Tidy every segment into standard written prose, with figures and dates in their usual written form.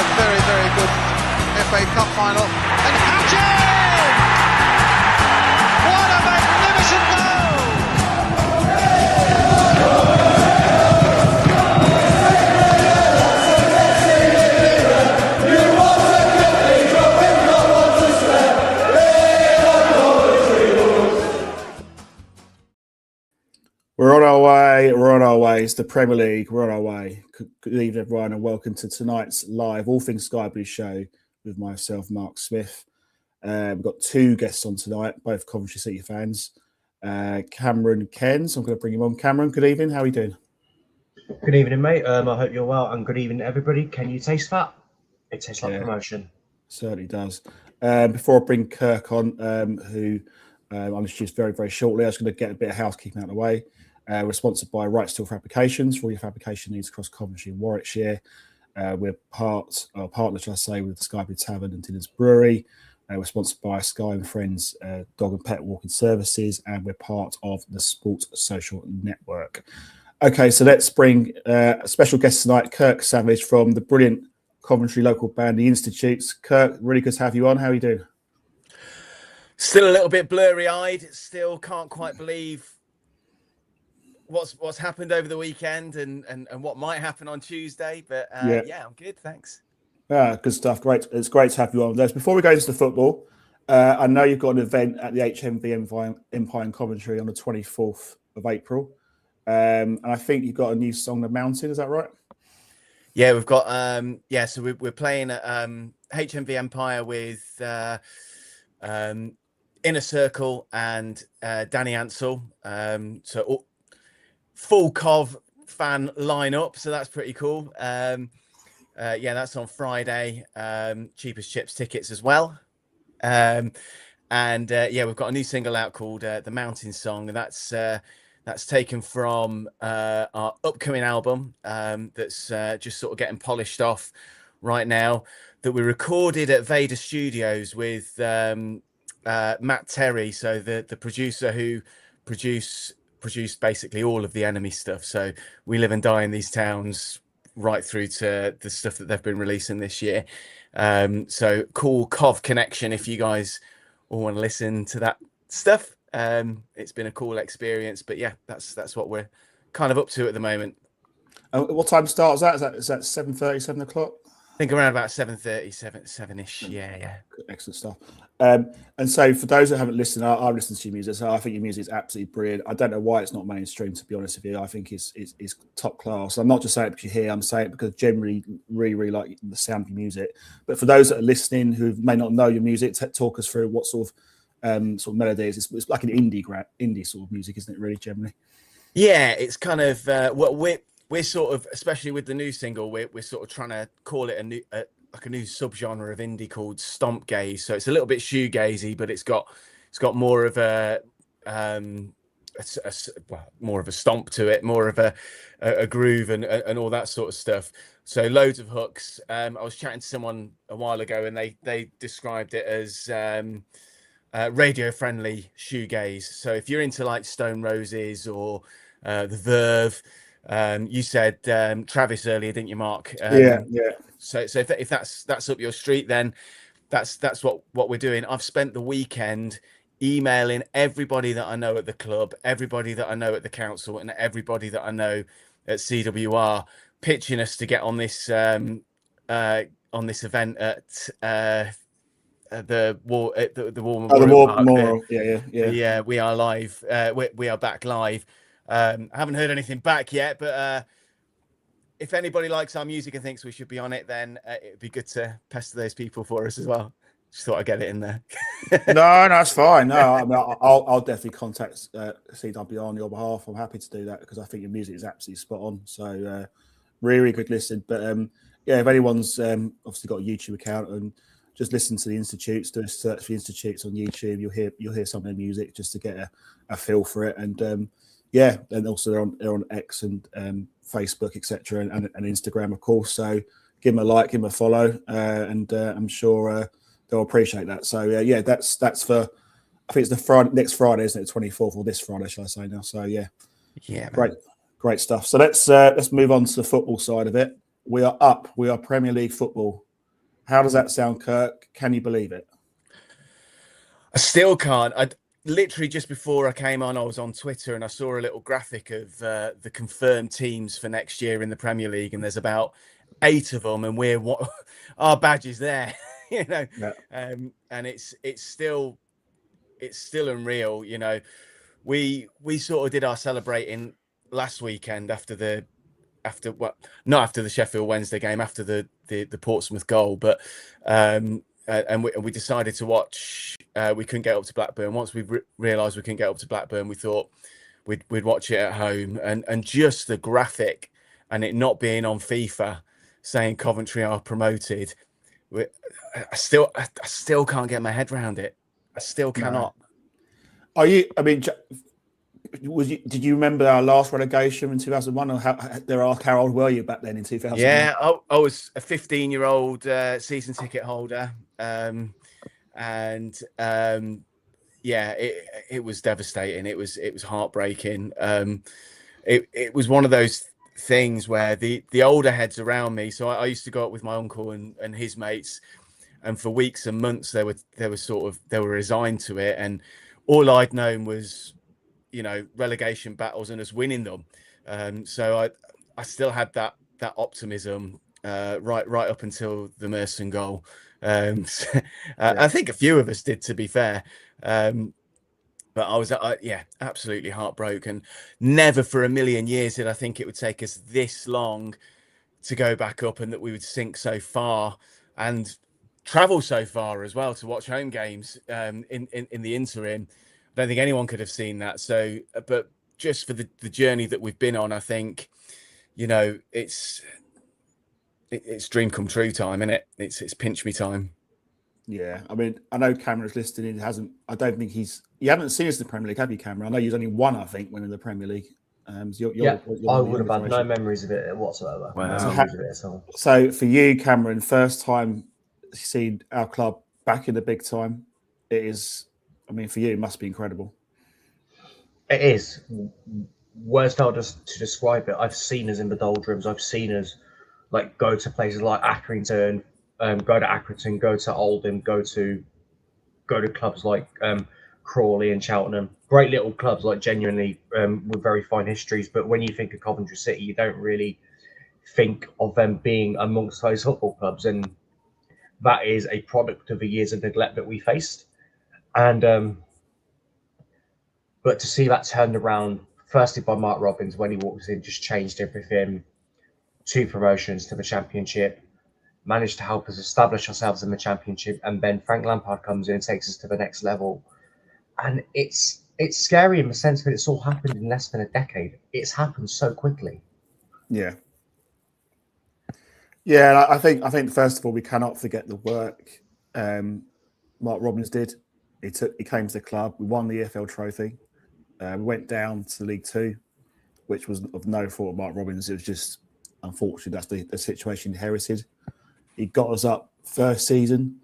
a very, very good FA Cup final. And Hatchin! What a magnificent goal! We're on our way. It's the Premier League. We're on our way. Good evening, everyone, and welcome to tonight's live All Things Sky Blue show with myself, Mark Smith. We've got two guests on tonight, both Coventry City fans. Cameron Ken, so I'm going to bring him on. Cameron, good evening. How are you doing? Good evening, mate. I hope you're well, and good evening, everybody. Can you taste that? It tastes like promotion. Certainly does. Before I bring Kirk on, who I'll introduce very, very shortly, I was going to get a bit of housekeeping out of the way. We're sponsored by Right Steel Fabrications for all your fabrication needs across Coventry and Warwickshire. We're partner, shall I say, with the Sky Blue Tavern and Dinners Brewery. We're sponsored by Sky and Friends Dog and Pet Walking Services, and we're part of the Sport Social Network. Okay, so let's bring a special guest tonight, Kirk Savage from the brilliant Coventry local band, The Institutes. Kirk, really good to have you on. How are you doing? Still a little bit blurry-eyed. Still can't quite believe what's happened over the weekend and what might happen on Tuesday. But yeah, I'm good. Thanks. Good stuff. Great. It's great to have you on. Before we go into the football, I know you've got an event at the HMV Empire in Coventry on the 24th of April. And I think you've got a new song, The Mountain. Is that right? Yeah, we've got so we're playing at HMV Empire with Inner Circle and Danny Ansell. So full Cov fan lineup, so that's pretty cool. That's on Friday. Cheapest Chips tickets as well. We've got a new single out called The Mountain Song, and that's taken from our upcoming album that's just sort of getting polished off right now, that we recorded at Vader Studios with Matt Terry, so the producer who produced basically all of the Enemy stuff. So We Live and Die in These Towns, right through to the stuff that they've been releasing this year. So cool Cov connection if you guys all want to listen to that stuff. It's been a cool experience, but yeah, that's what we're kind of up to at the moment. What time starts that? Is that 7:30, 7 o'clock? I think around about 7:30, 7-ish. Yeah. Excellent stuff. And so for those that haven't listened, I've listened to your music, so I think your music is absolutely brilliant. I don't know why it's not mainstream, to be honest with you. I think it's top class. I'm not just saying it because you're here, I'm saying it because I generally really, really like the sound of your music. But for those that are listening who may not know your music, talk us through what sort of melody is. It's like an indie sort of music, isn't it, really, generally? Yeah, it's kind of what we're sort of, especially with the new single, we're sort of trying to call it a new subgenre of indie called stomp gaze. So it's a little bit shoegazy, but it's got more of more of a stomp to it, more of a groove and all that sort of stuff. So loads of hooks. I was chatting to someone a while ago, and they described it as radio friendly shoegaze. So if you're into like Stone Roses or the Verve, you said Travis earlier, didn't you, Mark? Yeah. So if that's up your street, then that's what we're doing. I've spent the weekend emailing everybody that I know at the club, everybody that I know at the council, and everybody that I know at CWR, pitching us to get on this event at the War Memorial. Yeah. We are live. We are back live. I haven't heard anything back yet, but if anybody likes our music and thinks we should be on it, then it'd be good to pester those people for us as well. Just thought I'd get it in there. No, that's fine. No, I mean, I'll definitely contact CWR on your behalf. I'm happy to do that because I think your music is absolutely spot on. So really good listen. But if anyone's obviously got a YouTube account and just listen to the Institutes, do a search for the Institutes on YouTube, you'll hear some of their music just to get a feel for it. And and also they're on X and Facebook, etc., and Instagram, of course. So give them a like, give them a follow, and I'm sure they'll appreciate that. So that's for, I think it's the next Friday, isn't it? 24th, or this Friday, shall I say now? So yeah, great stuff. So let's move on to the football side of it. We are Premier League football How does that sound, Kirk? Can you believe it? I still can't. I literally just before I came on, I was on Twitter and I saw a little graphic of the confirmed teams for next year in the Premier League, and there's about 8 of them, and our badge is there, Yeah. And it's still unreal. We sort of did our celebrating last weekend not after the Sheffield Wednesday game, after the Portsmouth goal, but and we decided to watch. We couldn't get up to Blackburn. Once we realised we couldn't get up to Blackburn, we thought we'd watch it at home, and just the graphic and it not being on FIFA saying Coventry are promoted. I still can't get my head around it. I still cannot. Are you? I mean, did you remember our last relegation in 2001? Or how old were you back then in 2001? Yeah, I was a 15-year-old season ticket holder, yeah, it was devastating. It was heartbreaking. It was one of those things where the older heads around me. So I used to go up with my uncle and his mates, and for weeks and months they were resigned to it, and all I'd known was, relegation battles and us winning them. So I still had that optimism right up until the Merson goal. I think a few of us did, to be fair. But I was, absolutely heartbroken. Never for a million years did I think it would take us this long to go back up, and that we would sink so far and travel so far as well to watch home games in the interim. I don't think anyone could have seen that. So, but just for the journey that we've been on, I think, it's dream come true time, isn't it? It's pinch me time. Yeah, I mean, I know Cameron's listening. I don't think you haven't seen us in the Premier League, have you, Cameron? I know you've only one, I think, when in the Premier League. I would have had no memories of it whatsoever. Wow. No memories of it at all. So for you, Cameron, first time seeing our club back in the big time, it is. I mean, for you, it must be incredible. It is. Words fail just to describe it. I've seen us in the doldrums. I've seen us go to places like Accrington, go to Accrington, go to Oldham, go to clubs like Crawley and Cheltenham. Great little clubs, genuinely with very fine histories. But when you think of Coventry City, you don't really think of them being amongst those football clubs, and that is a product of the years of neglect that we faced. And but to see that turned around, firstly by Mark Robins when he walked in, just changed everything. 2 promotions to the Championship, managed to help us establish ourselves in the Championship, and then Frank Lampard comes in and takes us to the next level. And it's scary in the sense that it's all happened in less than a decade. It's happened so quickly. Yeah. Yeah, I think first of all, we cannot forget the work Mark Robins did. He came to the club. We won the EFL trophy. We went down to League Two, which was of no fault of Mark Robins. It was just, unfortunately, that's the situation he inherited. He got us up first season.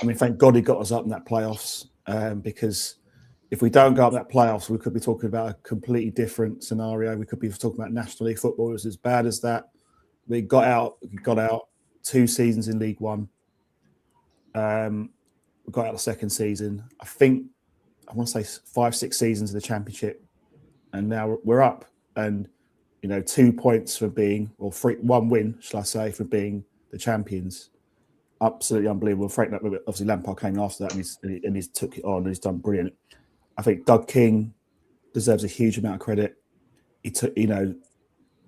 I mean, thank God he got us up in that playoffs, because if we don't go up that playoffs, we could be talking about a completely different scenario. We could be talking about National League football. It was as bad as that. We got out 2 seasons in League One. We got out the second season. I want to say 5-6 seasons in the Championship, and now we're up. And 2 points for being, or 1 win, shall I say, for being the champions. Absolutely unbelievable. Frank, obviously Lampard came after that, and he's took it on, and he's done brilliant. I think Doug King deserves a huge amount of credit. He took,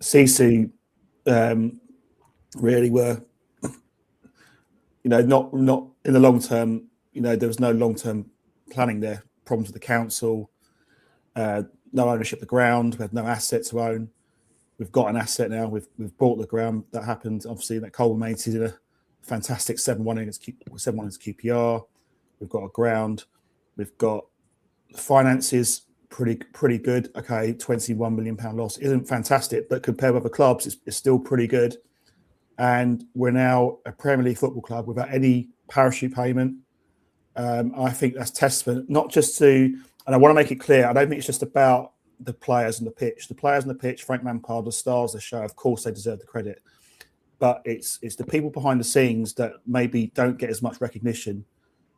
Sisu really were, not in the long term. There was no long term planning there. Problems with the council, no ownership of the ground. We had no asset to own. We've got an asset now. We've bought the ground. That happened. Obviously, that culminated in a fantastic 7-1 against QPR. We've got a ground. We've got finances pretty good. Okay, £21 million loss isn't fantastic, but compared with other clubs, it's still pretty good. And we're now a Premier League football club without any parachute payment. I think that's testament, not just to, and I want to make it clear, I don't think it's just about the players on the pitch. The players on the pitch, Frank Lampard, the stars of the show, of course they deserve the credit. but it's the people behind the scenes that maybe don't get as much recognition.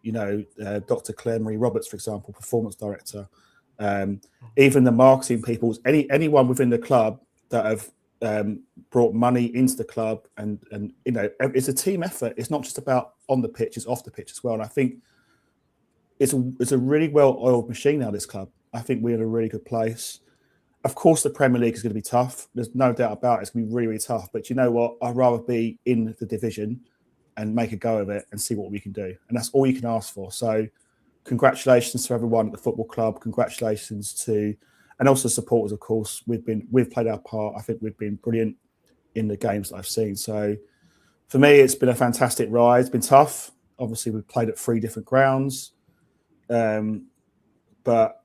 You know, Dr. Claire Marie Roberts, for example, performance director, even the marketing people, anyone within the club that have brought money into the club, and you know, it's a team effort. It's not just about on the pitch; it's off the pitch as well. And I think it's a really well-oiled machine now. This club, I think we're in a really good place. Of course, the Premier League is going to be tough. There's no doubt about it. It's going to be really, really tough. But you know what? I'd rather be in the division and make a go of it and see what we can do. And that's all you can ask for. So congratulations to everyone at the football club. Congratulations to, and also supporters, of course. We've played our part. I think we've been brilliant in the games that I've seen. So for me, it's been a fantastic ride. It's been tough. Obviously, we've played at 3 different grounds. But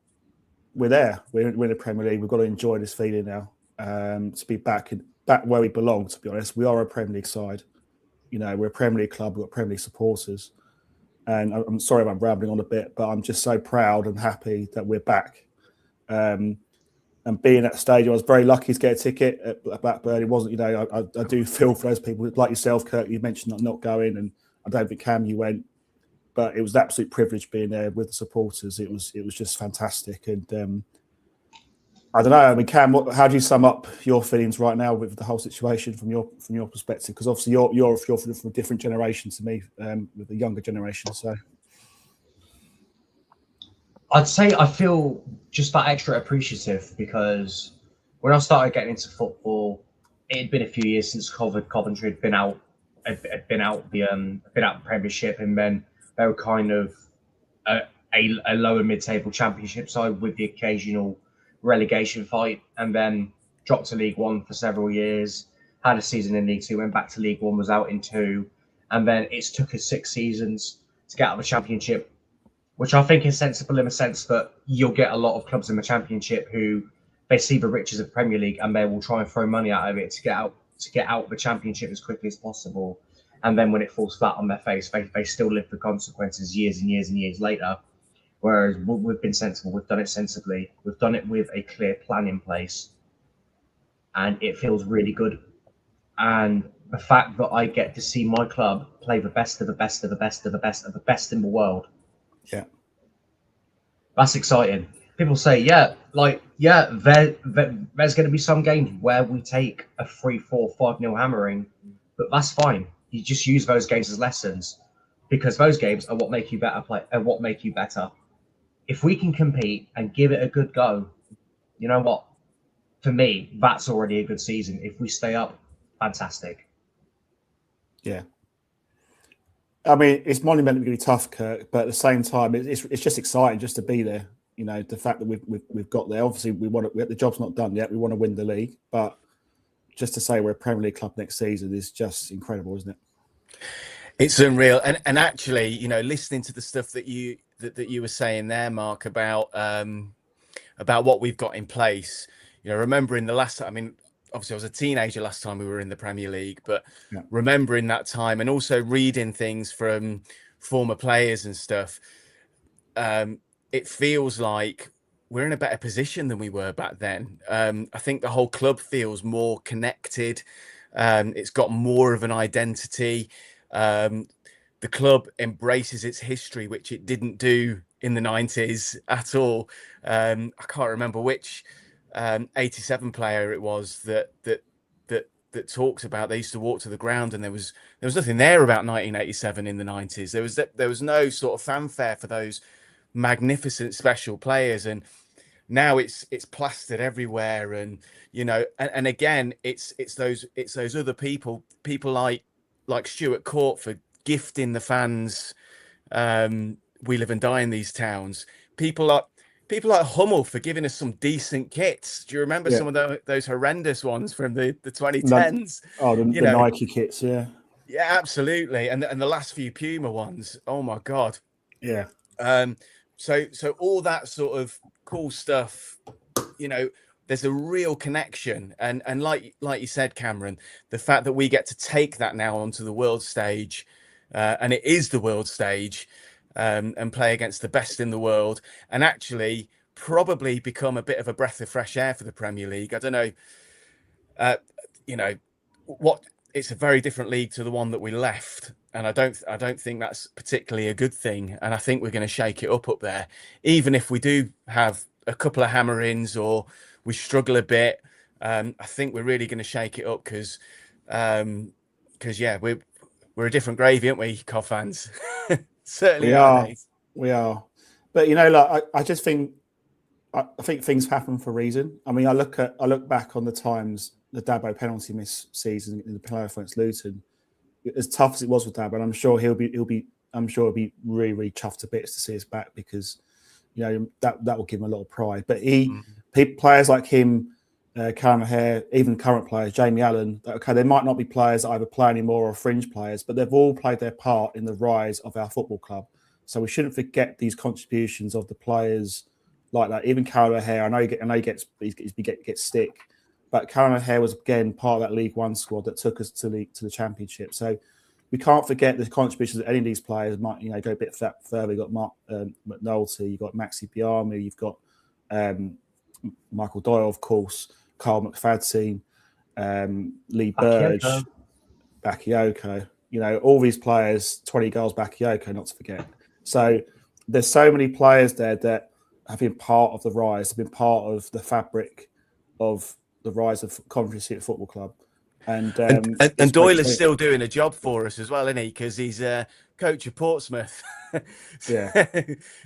we're there. We're in the Premier League. We've got to enjoy this feeling now. To be back where we belong, to be honest. We are a Premier League side. You know, we're a Premier League club. We've got Premier League supporters. And I'm sorry if I'm rambling on a bit, but I'm just so proud and happy that we're back. And being at the stadium, I was very lucky to get a ticket at Blackburn. It wasn't, you know, I do feel for those people like yourself, Kirk. You mentioned not going, and I don't think Cam, you went. But it was an absolute privilege being there with the supporters. It was just fantastic. And I don't know. I mean, Cam, how do you sum up your feelings right now with the whole situation from your perspective? Because obviously you're from a different generation to me, with the younger generation. So I'd say I feel just that extra appreciative because when I started getting into football, it had been a few years since Coventry had been out the Premiership, and then they were kind of a lower mid-table Championship side with the occasional relegation fight, and then dropped to League One for several years, had a season in League Two, went back to League One, was out in 2, and then it's took us 6 seasons to get out of the Championship, which I think is sensible in the sense that you'll get a lot of clubs in the Championship who they see the riches of the Premier League and they will try and throw money out of it to get out the Championship as quickly as possible. And then when it falls flat on their face, they still live the consequences years and years and years later. Whereas we've been sensible, we've done it sensibly, we've done it with a clear plan in place, and it feels really good. And the fact that I get to see my club play the best of the best of the best of the best of the best in the world, yeah, that's exciting. People say, there's going to be some games where we take a 3-4, 5-0 hammering, but that's fine. You just use those games as lessons, because those games are what make you better. If we can compete and give it a good go, you know what? For me, that's already a good season. If we stay up, fantastic. Yeah. I mean, it's monumentally going to be tough, Kirk, but at the same time, it's just exciting just to be there. You know, the fact that we've got there. Obviously, the job's not done yet. We want to win the league, but just to say we're a Premier League club next season is just incredible, isn't it? It's unreal. And actually, you know, listening to the stuff that you were saying there, Mark, about what we've got in place, you know, remembering the last time, I mean, obviously I was a teenager last time we were in the Premier League, but remembering that time and also reading things from former players and stuff, it feels like we're in a better position than we were back then. I think the whole club feels more connected. It's got more of an identity. The club embraces its history, which it didn't do in the 90s at all. I can't remember which 87 player it was that talked about they used to walk to the ground and there was nothing there about 1987 in the 90s. There was no sort of fanfare for those magnificent special players, and now it's plastered everywhere. And you know, and again, it's those other people like Stuart Court for gifting the fans We Live and Die in These Towns. People like Hummel for giving us some decent kits. Do you remember some of those horrendous ones from the 2010s? The Nike kits, yeah. Yeah, absolutely. And the last few Puma ones. Oh my God. Yeah. So all that sort of cool stuff, you know, there's a real connection. And like you said, Cameron, the fact that we get to take that now onto the world stage, and it is the world stage, and play against the best in the world, and actually probably become a bit of a breath of fresh air for the Premier League. I don't know, you know, what it's a very different league to the one that we left, and I don't think that's particularly a good thing. And I think we're going to shake it up there, even if we do have a couple of hammer-ins or we struggle a bit. I think we're really going to shake it up because yeah, we're a different gravy, aren't we, Cov fans? Certainly We are. are. We are. But like I just think I think things happen for a reason. I mean, I look back on the times the Dabo penalty miss season in the playoff against Luton. As tough as it was with Dabo, and I'm sure he'll be really, really chuffed to bits to see us back because that will give him a lot of pride. But players like him, Callum Hare, even current players, Jamie Allen, okay, they might not be players that either play anymore or fringe players, but they've all played their part in the rise of our football club. So we shouldn't forget these contributions of the players like that. Even Callum Hare, I know he gets stick, but Callum Hare was again part of that League One squad that took us to the Championship. So we can't forget the contributions of any of these players. Might go a bit further. You've got Mark McNulty, you've got Maxi Biami, you've got Michael Doyle, of course, Carl McFadden, Lee Burge, Bakayoko. All these players, 20 goals, Bakayoko, not to forget. So there's so many players there that have been part of the rise, have been part of the fabric of the rise of Coventry City Football Club. And Doyle is still doing a job for us as well, isn't he? Because he's coach of Portsmouth. Yeah.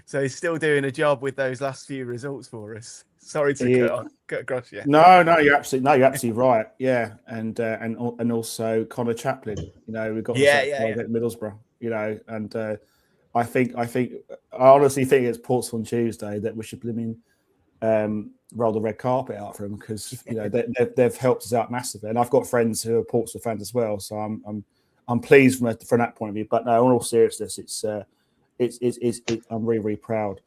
So he's still doing a job with those last few results for us. Sorry to cut across you. No, you're absolutely right. Yeah, and also Connor Chaplin. We've got at Middlesbrough. And I honestly think it's Portsmouth on Tuesday that we should roll the red carpet out for them because they've helped us out massively. And I've got friends who are Portsmouth fans as well, so I'm pleased from that point of view. But no, in all seriousness, I'm really, really proud.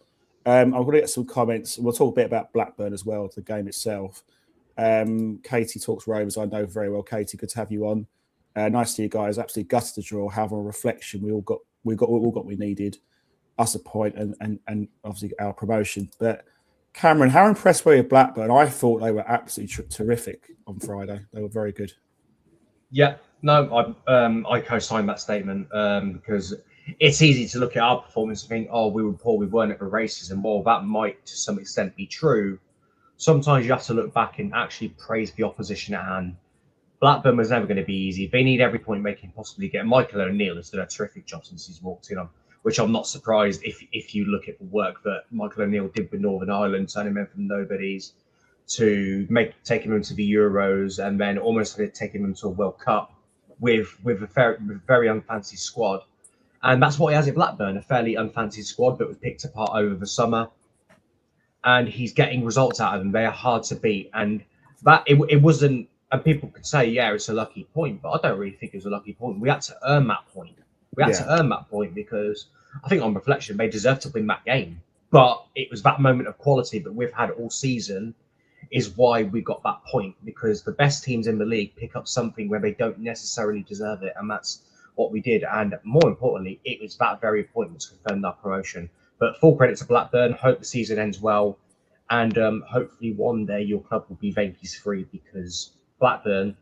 I'm going to get some comments. We'll talk a bit about Blackburn as well, the game itself. Katie talks Rovers. I know very well. Katie, good to have you on. Nice to see you guys. Absolutely gutted to draw. However, on reflection, we all got what we needed. Us a point and obviously our promotion. But Cameron, how impressed were you with Blackburn? I thought they were absolutely terrific on Friday. They were very good. Yeah, no, I co-sign that statement because it's easy to look at our performance and think, oh, we were poor, we weren't at the races, and while that might to some extent be true, sometimes you have to look back and actually praise the opposition at hand. Blackburn was never going to be easy. They need every point they can possibly get. Michael O'Neill has done a terrific job since he's walked in, which I'm not surprised if you look at the work that Michael O'Neill did with Northern Ireland, turning them from nobodies to taking them to the Euros and then almost taking them to a World Cup with a very unfancied squad. And that's what he has at Blackburn, a fairly unfancied squad that was picked apart over the summer. And he's getting results out of them. They are hard to beat. And that it wasn't, and people could say, yeah, it's a lucky point, but I don't really think it was a lucky point. We had to earn that point. We had to earn that point because I think on reflection, they deserved to win that game. But it was that moment of quality that we've had all season is why we got that point, because the best teams in the league pick up something where they don't necessarily deserve it. And that's what we did. And more importantly, it was that very point which confirmed our promotion. But full credit to Blackburn. Hope the season ends well. And hopefully one day your club will be vacancies free because Blackburn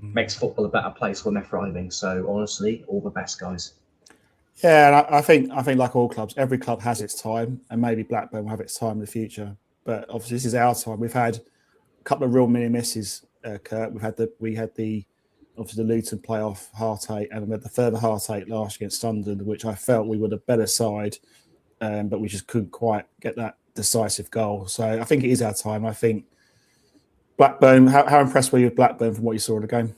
makes football a better place when they're thriving. So honestly, all the best, guys. Yeah, and I think like all clubs, every club has its time, and maybe Blackburn will have its time in the future. But obviously, this is our time. We've had a couple of real mini misses, Kurt. We had the obviously the Luton playoff heartache, and we had the further heartache last against Sunderland, which I felt we were the better side, but we just couldn't quite get that decisive goal. So I think it is our time. I think Blackburn. How impressed were you with Blackburn from what you saw in the game?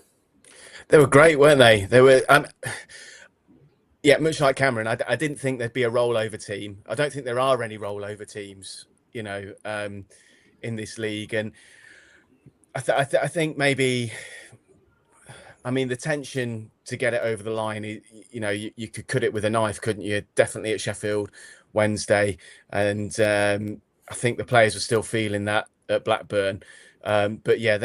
They were great, weren't they? They were. Yeah, much like Cameron, I didn't think there'd be a rollover team. I don't think there are any rollover teams, in this league. And I think maybe, the tension to get it over the line, you could cut it with a knife, couldn't you? Definitely at Sheffield Wednesday. And I think the players were still feeling that at Blackburn. But yeah,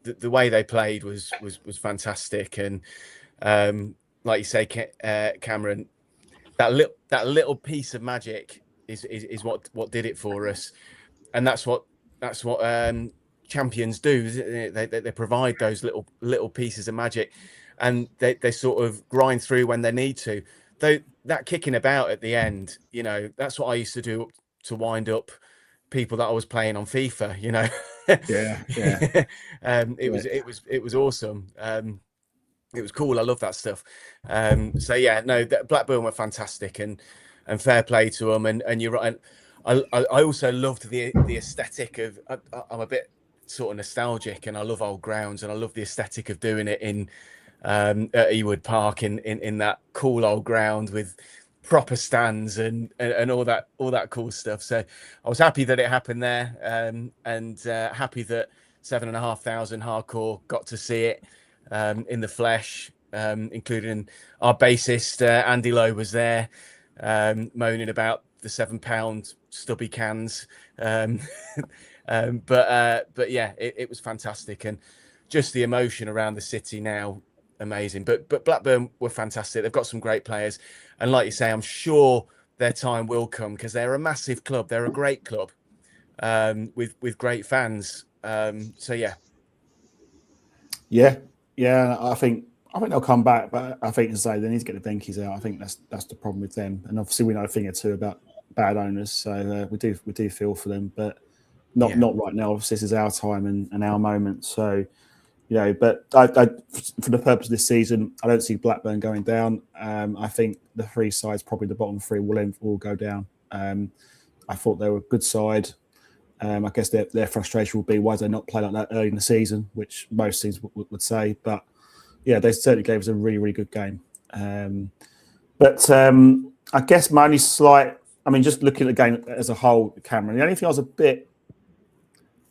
the way they played was fantastic. And like you say, Cameron, that little piece of magic is what did it for us, and that's what champions do. They provide those little pieces of magic, and they sort of grind through when they need to. Though that kicking about at the end, that's what I used to do to wind up people that I was playing on FIFA. Yeah. It was awesome. It was cool. I love that stuff. So yeah, no, Blackburn were fantastic, and fair play to them. And you're right. I also loved the aesthetic of. I'm a bit sort of nostalgic, and I love old grounds, and I love the aesthetic of doing it in at Ewood Park in that cool old ground with proper stands and all that cool stuff. So I was happy that it happened there, and happy that 7,500 hardcore got to see it in the flesh, including our bassist Andy Lowe was there, moaning about the £7 stubby cans. But yeah, it was fantastic, and just the emotion around the city now, amazing. But Blackburn were fantastic. They've got some great players, and like you say, I'm sure their time will come, because they're a massive club. They're a great club with great fans. So yeah. I think they'll come back, but I think, as I say, they need to get the Venkies out. I think that's the problem with them, and obviously we know a thing or two about bad owners, so we do feel for them, but not right now. Obviously, this is our time and our moment. So, but I, for the purpose of this season, I don't see Blackburn going down. I think the three sides, probably the bottom three, will go down. I thought they were a good side. I guess their frustration would be, why did they not play like that early in the season, which most teams would say. But yeah, they certainly gave us a really, really good game. But I guess my only slight, just looking at the game as a whole, Cameron, the only thing I was a bit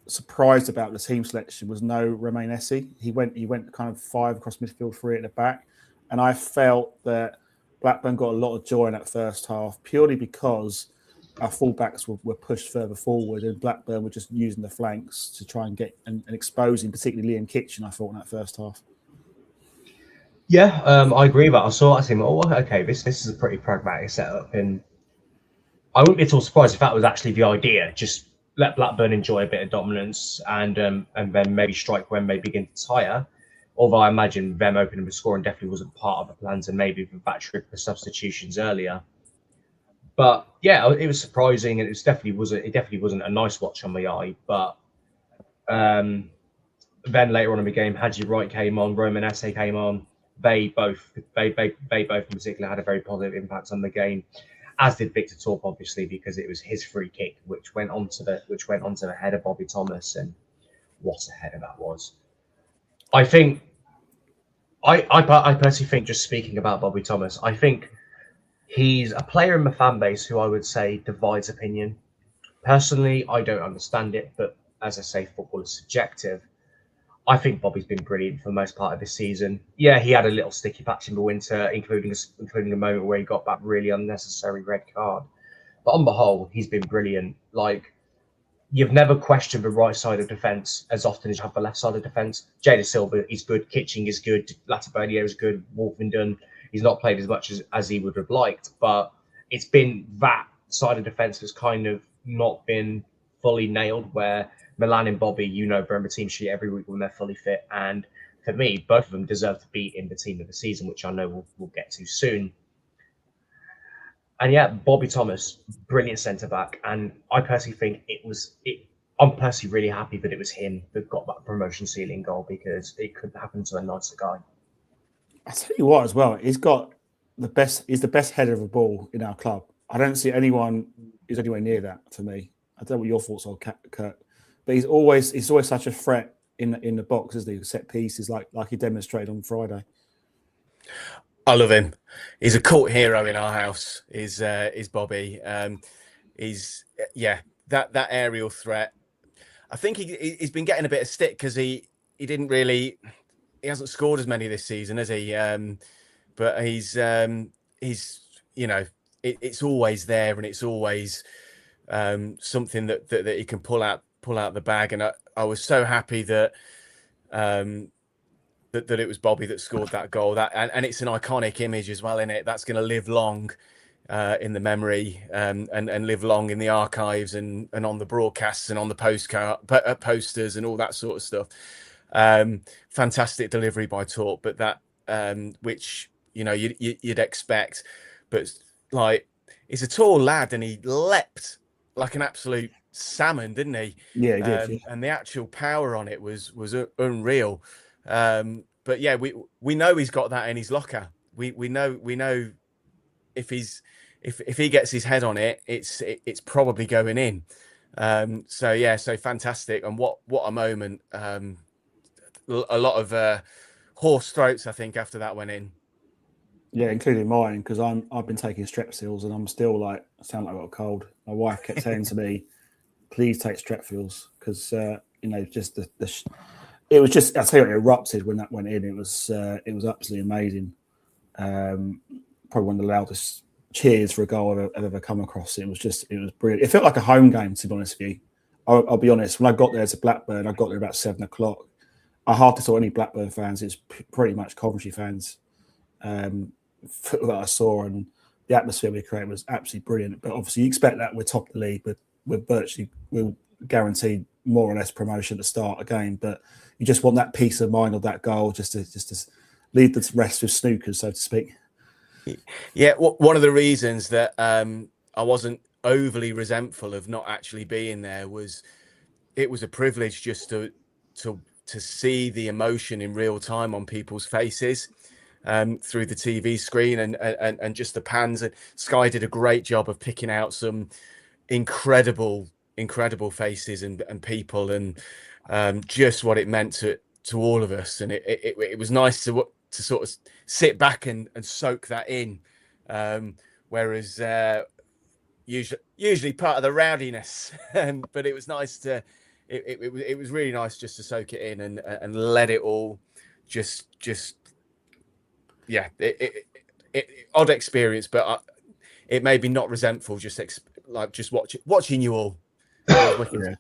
surprised about the team selection was no Romain Esse. He went kind of 5 across midfield, 3 at the back. And I felt that Blackburn got a lot of joy in that first half, purely because our fullbacks were pushed further forward, and Blackburn were just using the flanks to try and get and exposing, particularly Liam Kitchen, I thought, in that first half. Yeah, I agree with that. I saw that team. Oh, okay, this is a pretty pragmatic setup, and I wouldn't be at all surprised if that was actually the idea. Just let Blackburn enjoy a bit of dominance, and then maybe strike when they begin to tire. Although I imagine them opening the score and definitely wasn't part of the plans, and maybe the battery of the substitutions earlier. But yeah, it was surprising, and it definitely wasn't a nice watch on the eye. But then later on in the game, Hadji Wright came on, Romain Esse came on. They both in particular had a very positive impact on the game, as did Victor Torp, obviously, because it was his free kick which went onto the head of Bobby Thomas, and what a header that was. I personally think, just speaking about Bobby Thomas, I think he's a player in the fan base who I would say divides opinion. Personally, I don't understand it, but as I say, football is subjective. I think Bobby's been brilliant for the most part of this season. Yeah, he had a little sticky patch in the winter, including a moment where he got that really unnecessary red card. But on the whole, he's been brilliant. Like, you've never questioned the right side of defence as often as you have the left side of defence. Jada Silva is good, Kitching is good, Latibeaudiere is good, Wolfenden, he's not played as much as he would have liked, but it's been that side of defence that's kind of not been fully nailed, where Milan and Bobby, they're in the team sheet every week when they're fully fit. And for me, both of them deserve to be in the team of the season, which I know we'll get to soon. And yeah, Bobby Thomas, brilliant centre-back. And I personally think I'm personally really happy that it was him that got that promotion ceiling goal, because it couldn't happen to a nicer guy. I tell you what, as well, he's the best header of a ball in our club. I don't see anyone who's anywhere near that, to me. I don't know what your thoughts are, Kurt. But he's always such a threat in the box, isn't he? Set pieces like he demonstrated on Friday. I love him. He's a cult hero in our house. Is Bobby? He's that aerial threat. I think he's been getting a bit of stick because he hasn't scored as many this season, has he? But he's it's always there, and it's always something that he can pull out the bag. And I was so happy that it was Bobby that scored that goal. And it's an iconic image as well, isn't it? That's going to live long in the memory, and live long in the archives and on the broadcasts and on the posters and all that sort of stuff. Fantastic delivery by Talk, but that which you'd expect, but like he's a tall lad and he leapt like an absolute salmon, didn't he? Yeah, he did. Yeah. And the actual power on it was unreal. But yeah, we know he's got that in his locker. We know if he gets his head on it, it's probably going in. So fantastic, and what a moment. A lot of hoarse throats, I think, after that went in. Yeah, including mine, because I've been taking Strepsils and I'm still I sound like I got a cold. My wife kept saying to me, "Please take Strepsils," because just it was just, I tell you, it erupted when that went in. It was absolutely amazing. Probably one of the loudest cheers for a goal I've ever come across. It was brilliant. It felt like a home game, to be honest with you. I'll be honest. When I got there to Blackburn, I got there about 7:00. I hardly saw any Blackburn fans. It's pretty much Coventry fans that I saw, and the atmosphere we created was absolutely brilliant. But obviously, you expect that we're top of the league, but we'll guaranteed more or less promotion to start a game. But you just want that peace of mind of that goal, just to lead the rest with snookers, so to speak. Yeah, one of the reasons that I wasn't overly resentful of not actually being there was it was a privilege just to see the emotion in real time on people's faces through the TV screen and just the pans. And Sky did a great job of picking out some incredible faces and people, and just what it meant to all of us. And it was nice to sort of sit back and soak that in, whereas usually part of the rowdiness, but it was nice to it was really nice just to soak it in and let it all just odd experience, but it made me not resentful, just watching you all. Yeah.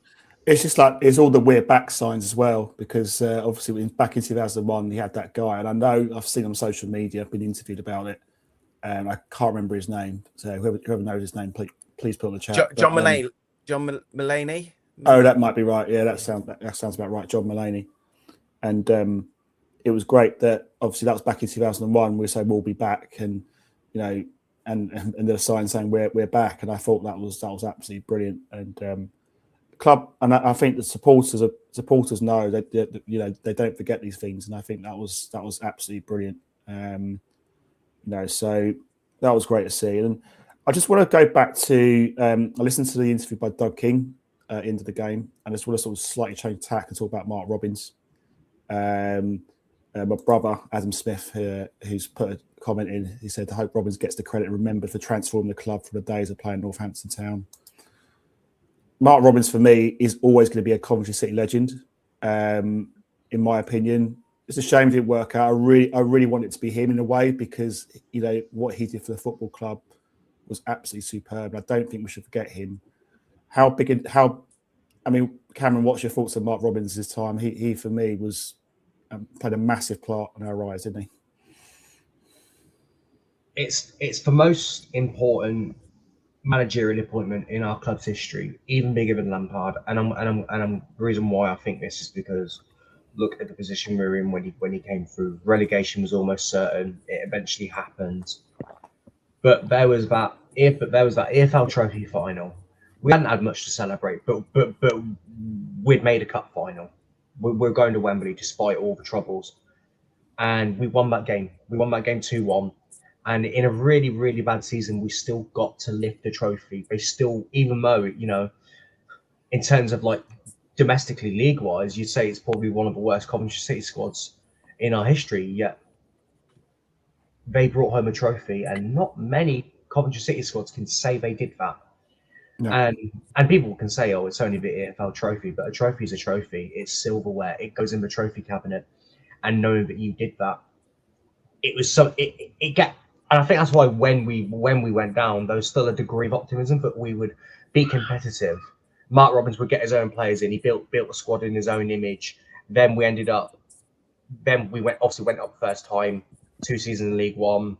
It's just like, it's all the we're back signs as well, because obviously back in 2001 he had that guy, and I know I've seen on social media, I've been interviewed about it, and I can't remember his name, so whoever knows his name, please put in the chat. John Mulaney. John Mulaney. Oh, that might be right. Yeah, that sounds about right. John Mulaney. And it was great that obviously that was back in 2001. We said we'll be back, and and the sign saying we're back, and I thought that was absolutely brilliant. And club, and I think the supporters know that they don't forget these things, and I think that was absolutely brilliant. So that was great to see. And I just want to go back to I listened to the interview by Doug King into the game, and I just want to sort of slightly change tack and talk about Mark Robins. My brother Adam Smith, who's put a comment in, he said, "I hope Robins gets the credit remembered for transforming the club from the days of playing Northampton Town." Mark Robins, for me, is always going to be a Coventry City legend. In my opinion, it's a shame it didn't work out. I really want it to be him in a way, because what he did for the football club was absolutely superb. I don't think we should forget him. Cameron, what's your thoughts on Mark Robins this time? He for me was played a massive part in our rise, didn't he? It's the most important managerial appointment in our club's history, even bigger than Lampard. And the reason why I think this is because look at the position we were in when he came through. Relegation was almost certain. It eventually happened, but there was that EFL Trophy final. We hadn't had much to celebrate, but we'd made a cup final. We're going to Wembley despite all the troubles, and we won that game. We won that game 2-1. And in a really, really bad season, we still got to lift the trophy. They still, even though, in terms of like domestically league-wise, you'd say it's probably one of the worst Coventry City squads in our history, yet they brought home a trophy, and not many Coventry City squads can say they did that. No. And people can say, oh, it's only the EFL trophy, but a trophy is a trophy. It's silverware. It goes in the trophy cabinet. And knowing that you did that, it was so it get. And I think that's why when we went down, there was still a degree of optimism that we would be competitive. Mark Robins would get his own players in. He built a squad in his own image. Then we went up first time, 2 seasons in League One.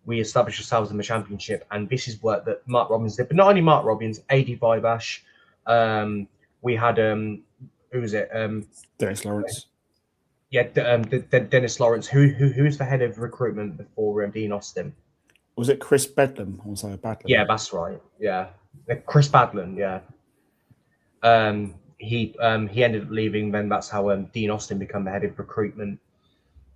we established ourselves in the Championship, and this is work that Mark Robins did. But not only Mark Robins, AD Vivash. We had who was it? Dennis Lawrence. Yeah, Dennis Lawrence, who is the head of recruitment before Dean Austin. Was it Chris Bedlam? I want to say Badlam. Yeah, that's right. Yeah, Chris Badland. Yeah. He ended up leaving. Then that's how Dean Austin became the head of recruitment.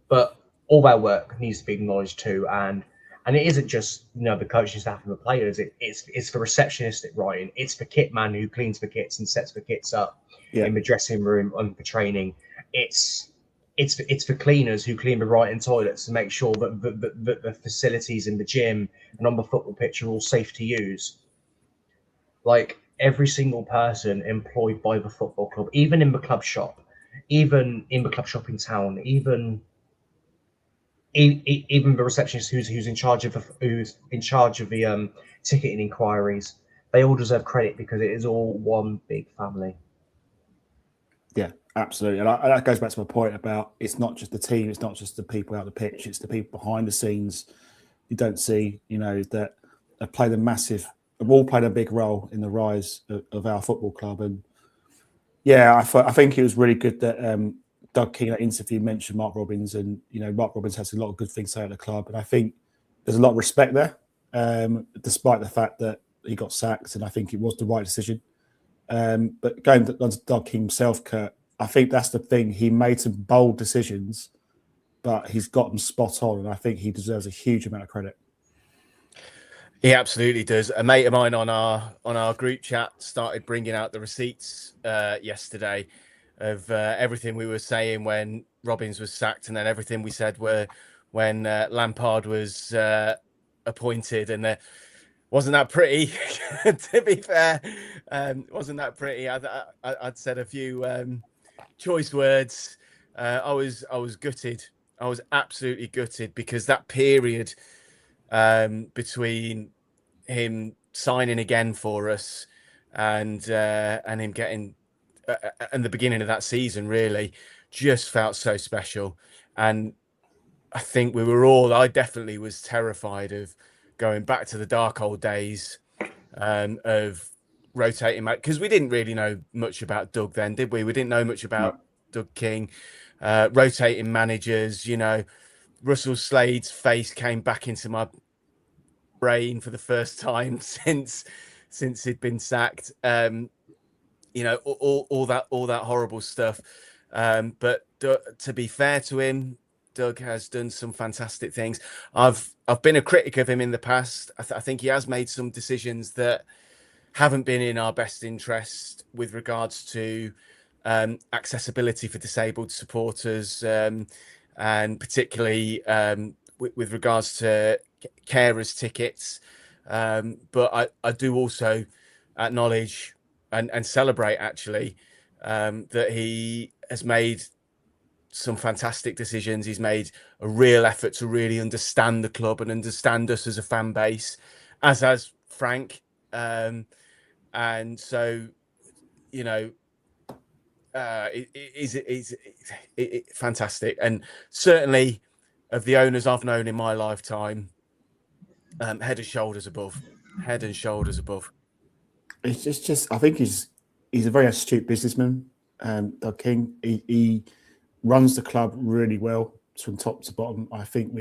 But all that work needs to be acknowledged too, and it isn't just the coaching staff and the players. It's the receptionist at Ryan. It's the kit man who cleans the kits and sets the kits up in the dressing room and for training. It's the cleaners who clean the Ryan toilets to make sure that the facilities in the gym and on the football pitch are all safe to use. Like every single person employed by the football club, even in the club shop, even in the club shop in town, even the receptionist who's in charge of the ticketing inquiries, they all deserve credit because it is all one big family. Yeah, absolutely, and that goes back to my point about it's not just the team, it's not just the people out the pitch, it's the people behind the scenes you don't see. That have all played a big role in the rise of our football club. And yeah, I think it was really good that Doug King, that interview, mentioned Mark Robins, and Mark Robins has a lot of good things to say at the club, and I think there's a lot of respect there, despite the fact that he got sacked, and I think it was the right decision. But going on to Doug King himself, Kurt, I think that's the thing. He made some bold decisions, but he's got them spot on, and I think he deserves a huge amount of credit. He absolutely does. A mate of mine on our group chat started bringing out the receipts yesterday of everything we were saying when Robins was sacked, and then everything we said when Lampard was appointed, and wasn't that pretty. To be fair, wasn't that pretty. I'd said a few choice words. I was gutted. I was absolutely gutted because that period between him signing again for us and him getting and the beginning of that season really just felt so special. And I think I definitely was terrified of going back to the dark old days of rotating, because we didn't really know much about Doug then, did we? We didn't know much about Doug King, rotating managers. Russell Slade's face came back into my brain for the first time since he'd been sacked. All that horrible stuff. But to be fair to him, Doug has done some fantastic things. I've been a critic of him in the past. I think he has made some decisions that haven't been in our best interest with regards to accessibility for disabled supporters, and particularly with regards to carers tickets. But I do also acknowledge and celebrate actually that he has made some fantastic decisions. He's made a real effort to really understand the club and understand us as a fan base, as has Frank. And so, it's fantastic. And certainly of the owners I've known in my lifetime, head and shoulders above. It's just I think he's a very astute businessman, Doug King. He runs the club really well from top to bottom. I think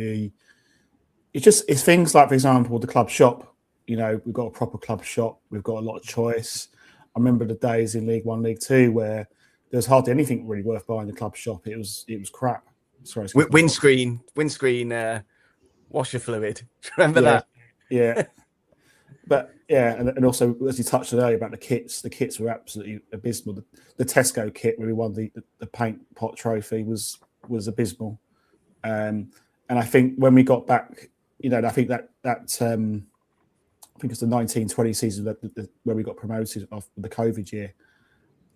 it's things like, for example, the club shop. We've got a proper club shop. We've got a lot of choice. I remember the days in League One, League Two where there was hardly anything really worth buying in the club shop. It was crap. Sorry, windscreen washer fluid. Remember that? Yeah. But yeah, and also as you touched on earlier about the kits were absolutely abysmal. The Tesco kit where we won the paint pot trophy was abysmal. And I think when we got back, I think that I think it's the 1920 season where we got promoted off the COVID year.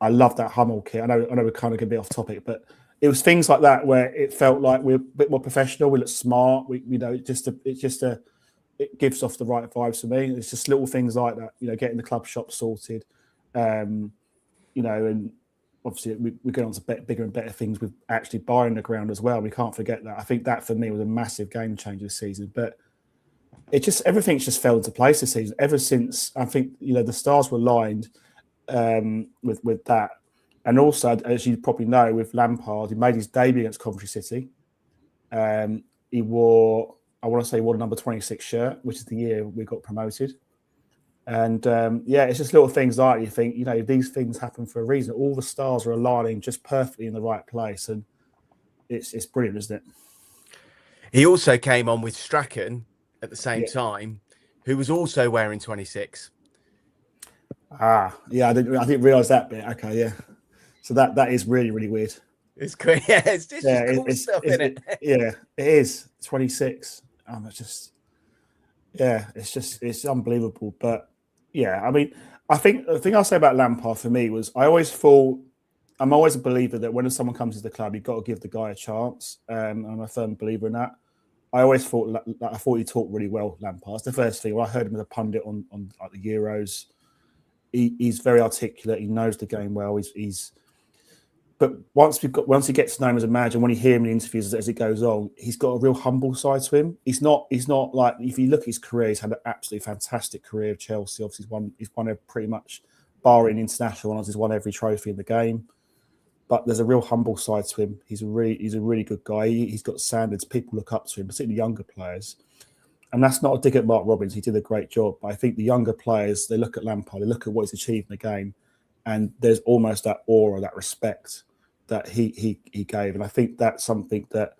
I love that Hummel kit. I know we're kind of a bit off topic, but it was things like that where it felt like we're a bit more professional. We look smart. It gives off the right vibes for me. It's just little things like that, getting the club shop sorted, and obviously we're going on to bigger and better things with actually buying the ground as well. We can't forget that. I think that for me was a massive game changer this season. But everything's just fell into place this season. Ever since I think the stars were aligned with that, and also as you probably know, with Lampard, he made his debut against Coventry City. He wore the number 26 shirt, which is the year we got promoted. And it's just little things like you think, these things happen for a reason. All the stars are aligning just perfectly in the right place, and it's brilliant, isn't it? He also came on with Strachan at the same time, who was also wearing 26. I didn't realise that bit. Okay, yeah. So that is really, really weird. It's great. Yeah, it's just cool stuff, isn't it? Yeah, it is 26. It's unbelievable. But yeah, I mean, I think the thing I'll say about Lampard for me was I'm always a believer that when someone comes to the club, you've got to give the guy a chance. I'm a firm believer in that. I thought he talked really well, Lampard. That's the first thing. When I heard him as a pundit on like the Euros, he's very articulate. He knows the game well. But once he gets to know him as a manager, when you hear him in interviews as it goes on, he's got a real humble side to him. He's not like, if you look at his career, he's had an absolutely fantastic career at Chelsea. Obviously, he's won pretty much, barring international ones, he's won every trophy in the game. But there's a real humble side to him. He's a really good guy. He's got standards. People look up to him, particularly younger players. And that's not a dig at Mark Robins. He did a great job. But I think the younger players, they look at Lampard, they look at what he's achieved in the game, and there's almost that aura, that respect that he gave. And I think that's something that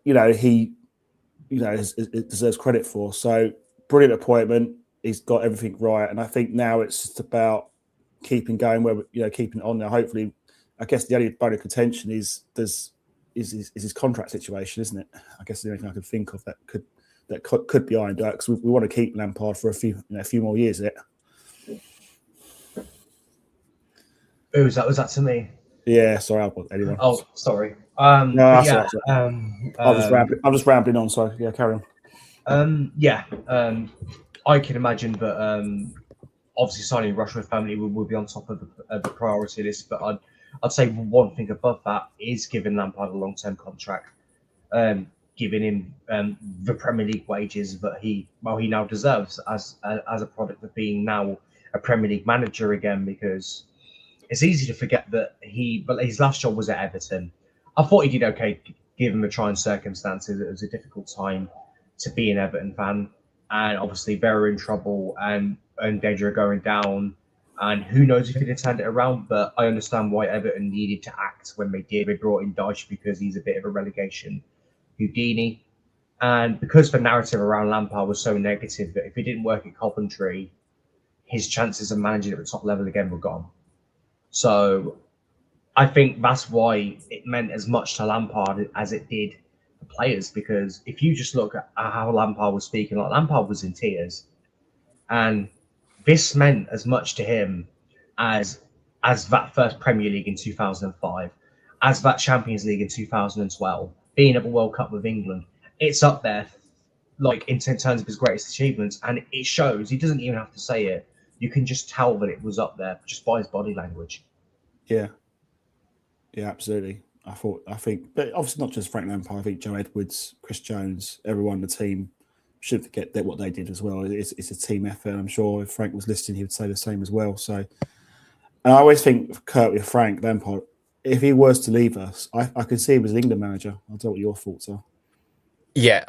he deserves credit for. So brilliant appointment. He's got everything right. And I think now it's just about keeping going keeping it on there. Hopefully, I guess the only bone of contention is his contract situation, isn't it? I guess the only thing I could think of that could be ironed out, because we want to keep Lampard for a few more years. Was that to me? Yeah, sorry, I want anyone. Oh, sorry. No, that's all right. I'm just rambling on. So yeah, carry on. I can imagine, but obviously signing Rushworth family would be on top of the priority list. But I'd say one thing above that is giving Lampard a long-term contract, giving him the Premier League wages that he now deserves as a product of being now a Premier League manager again, because it's easy to forget that his last job was at Everton. I thought he did okay, given the trying circumstances. It was a difficult time to be an Everton fan, and obviously they were in trouble and in danger of going down. And who knows if he'd have turned it around, but I understand why Everton needed to act when they did. They brought in Dyche because he's a bit of a relegation Houdini. And because the narrative around Lampard was so negative that if he didn't work at Coventry, his chances of managing at the top level again were gone. So I think that's why it meant as much to Lampard as it did the players, because if you just look at how Lampard was speaking, like Lampard was in tears. And this meant as much to him as that first Premier League in 2005, as that Champions League in 2012, being at the World Cup with England. It's up there, like in terms of his greatest achievements, and it shows. He doesn't even have to say it. You can just tell that it was up there just by his body language. Yeah, absolutely. I think, but obviously not just Frank Lampard. I think Joe Edwards, Chris Jones, everyone in the team shouldn't forget that what they did as well. It's a team effort. I'm sure if Frank was listening, he would say the same as well. So, and I always think, Kurt, with Frank Lampard, if he was to leave us, I could see him as an England manager. I don't know what your thoughts are. Yeah,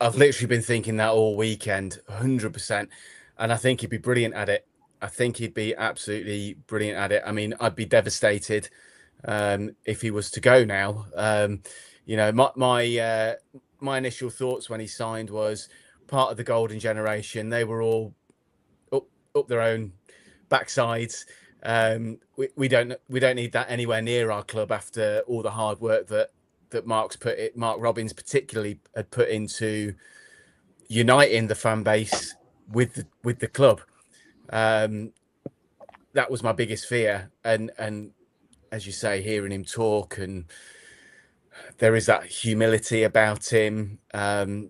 I've literally been thinking that all weekend, 100%. And I think he'd be brilliant at it. I think he'd be absolutely brilliant at it. I mean, I'd be devastated if he was to go now. My initial thoughts when he signed was part of the golden generation. They were all up their own backsides. We don't need that anywhere near our club after all the hard work that Mark Robins particularly had put into uniting the fan base with the club. That was my biggest fear, and as you say, hearing him talk, and there is that humility about him, I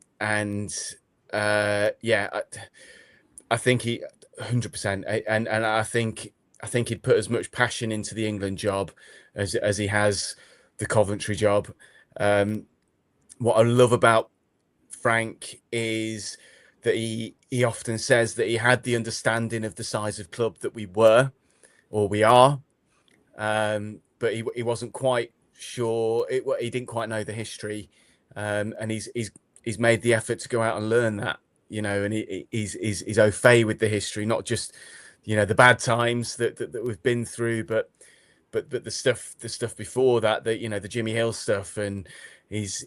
think he 100%, and I think he'd put as much passion into the England job as he has the Coventry job. What I love about Frank is that he often says that he had the understanding of the size of club that we were or we are, but he wasn't quite sure. He didn't quite know the history, and he's made the effort to go out and learn that, and he's au fait with the history, not just the bad times that we've been through, but the stuff before that, the Jimmy Hill stuff, and he's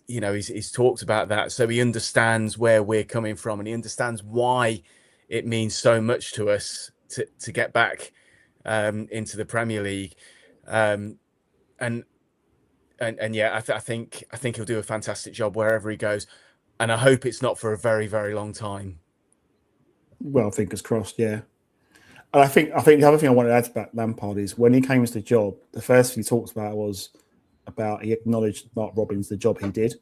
talked about that, so he understands where we're coming from, and he understands why it means so much to us to get back into the Premier League, and yeah, I think he'll do a fantastic job wherever he goes, and I hope it's not for a very, very long time. Well, fingers crossed, yeah. And I think the other thing I wanted to add about Lampard is when he came into the job, the first thing he talked about was he acknowledged Mark Robins, the job he did.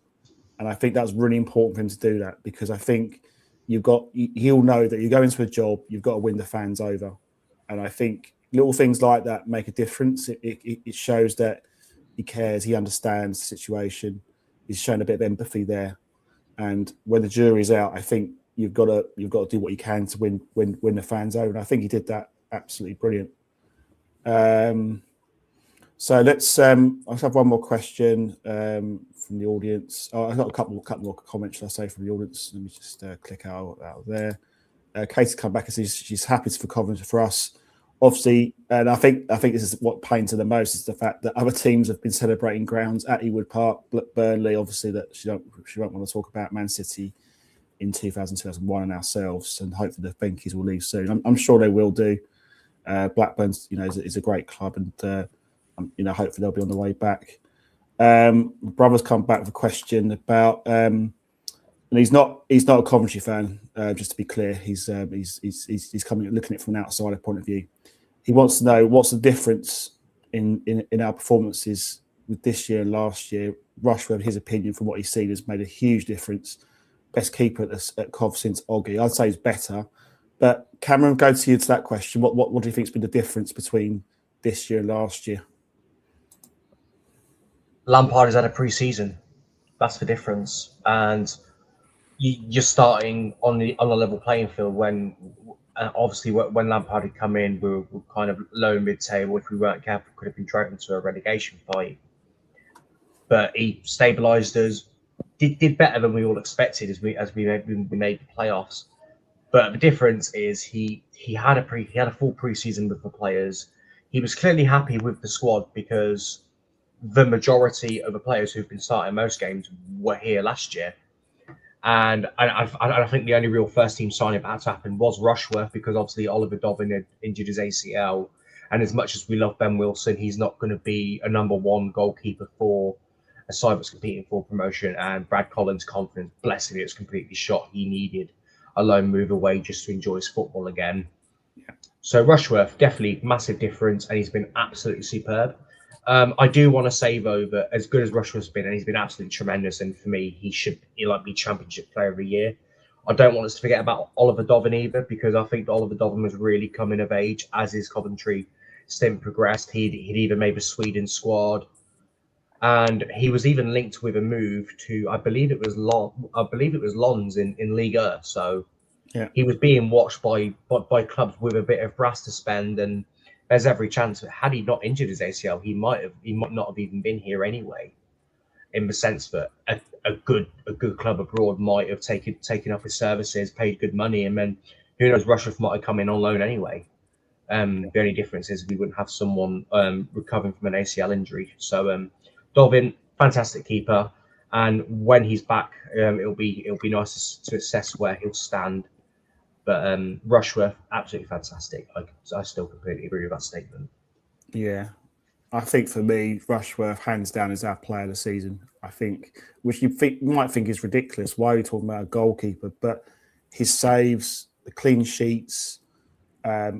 And I think that's really important for him to do that, because I think he'll know that you go into a job, you've got to win the fans over. And I think little things like that make a difference. It shows that he cares, he understands the situation. He's shown a bit of empathy there. And when the jury's out, I think you've got to do what you can to win the fans over. And I think he did that absolutely brilliant. So let's have one more question from the audience. I've got a couple more comments, should I say, from the audience. Let me just click out there. Katie's come back and says she's happy for Coventry for us. Obviously, and I think this is what pains her the most, is the fact that other teams have been celebrating grounds at Ewood Park, Burnley, obviously, that she won't want to talk about, Man City in 2001 and ourselves, and hopefully the Benkies will leave soon. I'm sure they will do. Blackburn, is a great club, and hopefully they'll be on the way back. Brother's come back with a question about, and he's not a Coventry fan. Just to be clear, he's coming looking at it from an outsider point of view. He wants to know what's the difference in our performances with this year and last year. Rushworth, in his opinion, from what he's seen, has made a huge difference. Best keeper at Cov since Oggy. I'd say he's better. But Cameron, go to you to that question. What do you think has been the difference between this year and last year? Lampard has had a pre-season. That's the difference. And you're starting on a level playing field when obviously when Lampard had come in, we were kind of low mid-table. If we weren't careful, could have been dragged into a relegation fight. But he stabilised us, did better than we all expected as we made the playoffs. But the difference is he had a full pre-season with the players. He was clearly happy with the squad because the majority of the players who've been starting most games were here last year. And I think the only real first-team signing that had to happen was Rushworth, because obviously Oliver Dobbin had injured his ACL. And as much as we love Ben Wilson, he's not going to be a number one goalkeeper for a side that's competing for promotion. And Brad Collins' confidence, bless him, it was completely shot. He needed a lone move away just to enjoy his football again. Yeah. So Rushworth, definitely massive difference, and he's been absolutely superb. I do want to say, though, that as good as Rushworth's been, and he's been absolutely tremendous, and for me, he'll be Championship Player of the Year. I don't want us to forget about Oliver Dobbin either, because I think Oliver Dobbin was really coming of age as his Coventry stint progressed. He'd even made the Sweden squad, and he was even linked with a move to, I believe it was Lons in Liga. So yeah, he was being watched by clubs with a bit of brass to spend, and there's every chance that had he not injured his ACL, he might not have even been here anyway. In the sense that a good club abroad might have taken up his services, paid good money, and then who knows, Rushworth might have come in on loan anyway. The only difference is we wouldn't have someone recovering from an ACL injury. So Dobbin, fantastic keeper, and when he's back, it'll be nice to assess where he'll stand. But Rushworth, absolutely fantastic. I still completely agree with that statement. Yeah. I think for me, Rushworth, hands down, is our player of the season. I think, which you might think is ridiculous. Why are we talking about a goalkeeper? But his saves, the clean sheets,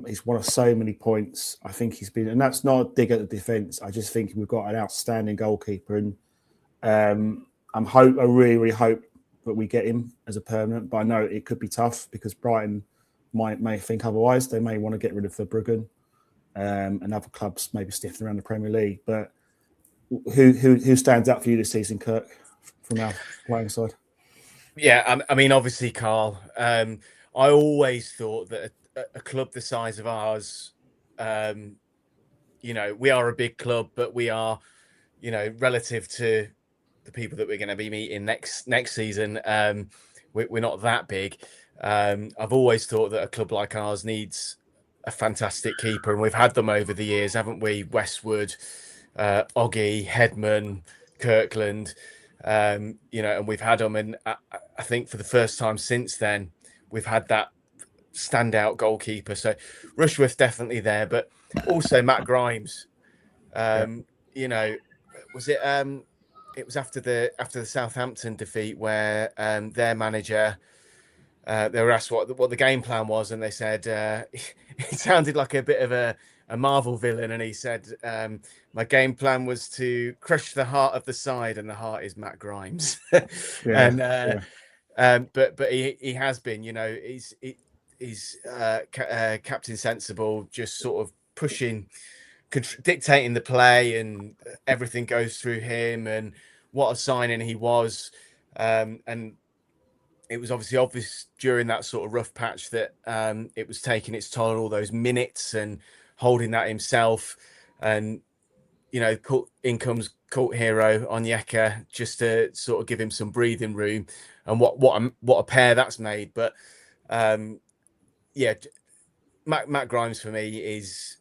he's won us so many points. I think he's been, and that's not a dig at the defence. I just think we've got an outstanding goalkeeper, and I really hope that we get him as a permanent. But I know it could be tough because Brighton may think otherwise. They may want to get rid of Verbruggen. And other clubs maybe sniffing around the Premier League. But who stands out for you this season, Kirk, from our playing side? Yeah, I mean, obviously, Carl. I always thought that a club the size of ours, we are a big club, but we are, relative to the people that we're going to be meeting next season, we're not that big. I've always thought that a club like ours needs a fantastic keeper, and we've had them over the years, haven't we? Westwood, Oggy, Headman, Kirkland, and we've had them, and I think for the first time since then, we've had that standout goalkeeper. So Rushworth definitely there, but also Matt Grimes. Was it? It was after the Southampton defeat where their manager. They were asked what the game plan was, and they said it sounded like a bit of a Marvel villain, and he said, "My game plan was to crush the heart of the side, and the heart is Matt Grimes." But he has been, he's Captain Sensible, just sort of pushing, dictating the play, and everything goes through him. And what a signing he was, and it was obviously obvious during that sort of rough patch that it was taking its toll on all those minutes and holding that himself. And in comes cult hero Onyeka just to sort of give him some breathing room. And what a pair that's made. But Matt Grimes for me is,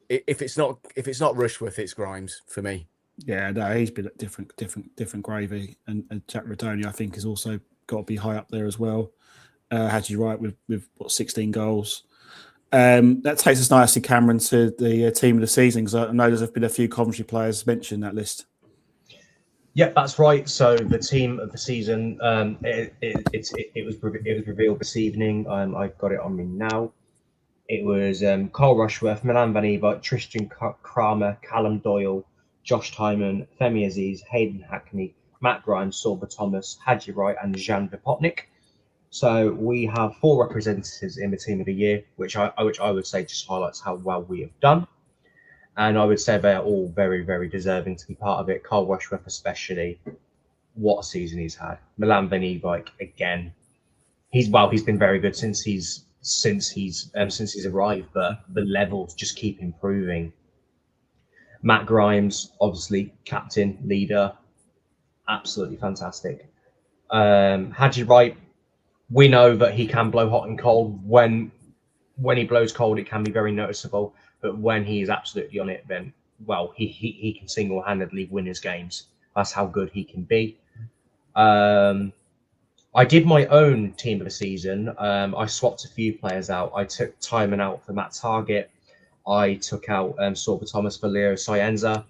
if it's not Rushworth, it's Grimes for me. Yeah, no, he's been at different gravy, and Jack Radoni I think has also got to be high up there as well. Had you right with 16 goals. That takes us nicely, Cameron, to the team of the season, because I know there's been a few Coventry players mentioned in that list. Yep, that's right. So the team of the season, it was revealed this evening. I've got it on me now. It was Carl Rushworth, Milan Van Eva, Tristan Kramer, Callum Doyle, Josh Tyman, Femi Aziz, Hayden Hackney, Matt Grimes, Sorba Thomas, Hadji Wright, and Jan Vipotnik. So we have 4 representatives in the team of the year, which I would say just highlights how well we have done. And I would say they're all very, very deserving to be part of it. Carl Rushworth especially, what a season he's had. Milan Van Eva, again, he's been very good since he's arrived, but the levels just keep improving. Matt Grimes, obviously captain, leader, absolutely fantastic. Hadji Wright, we know that he can blow hot and cold. When he blows cold, it can be very noticeable. But when he is absolutely on it, then he can single-handedly win his games. That's how good he can be. I did my own team of the season. I swapped a few players out. I took Timon out for Matt Target. I took out Sorba Thomas for Leo Scienza.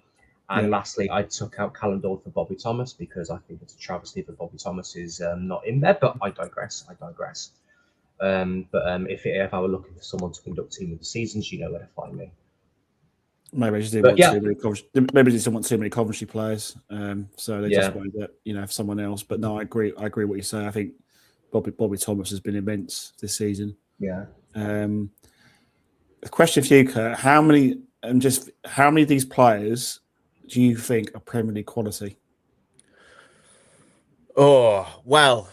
And lastly, I took out Callum Doyle for Bobby Thomas, because I think it's a travesty that Bobby Thomas is not in there. But I digress. If I were looking for someone to conduct team of the seasons, you know where to find me. Maybe I just didn't want too many Coventry. Maybe they just didn't want too many Coventry players, so they just wanted that, someone else. But no, I agree what you say. I think Bobby Thomas has been immense this season. Yeah. A question for you, Kurt: how many of these players do you think are Premier League quality? Oh well,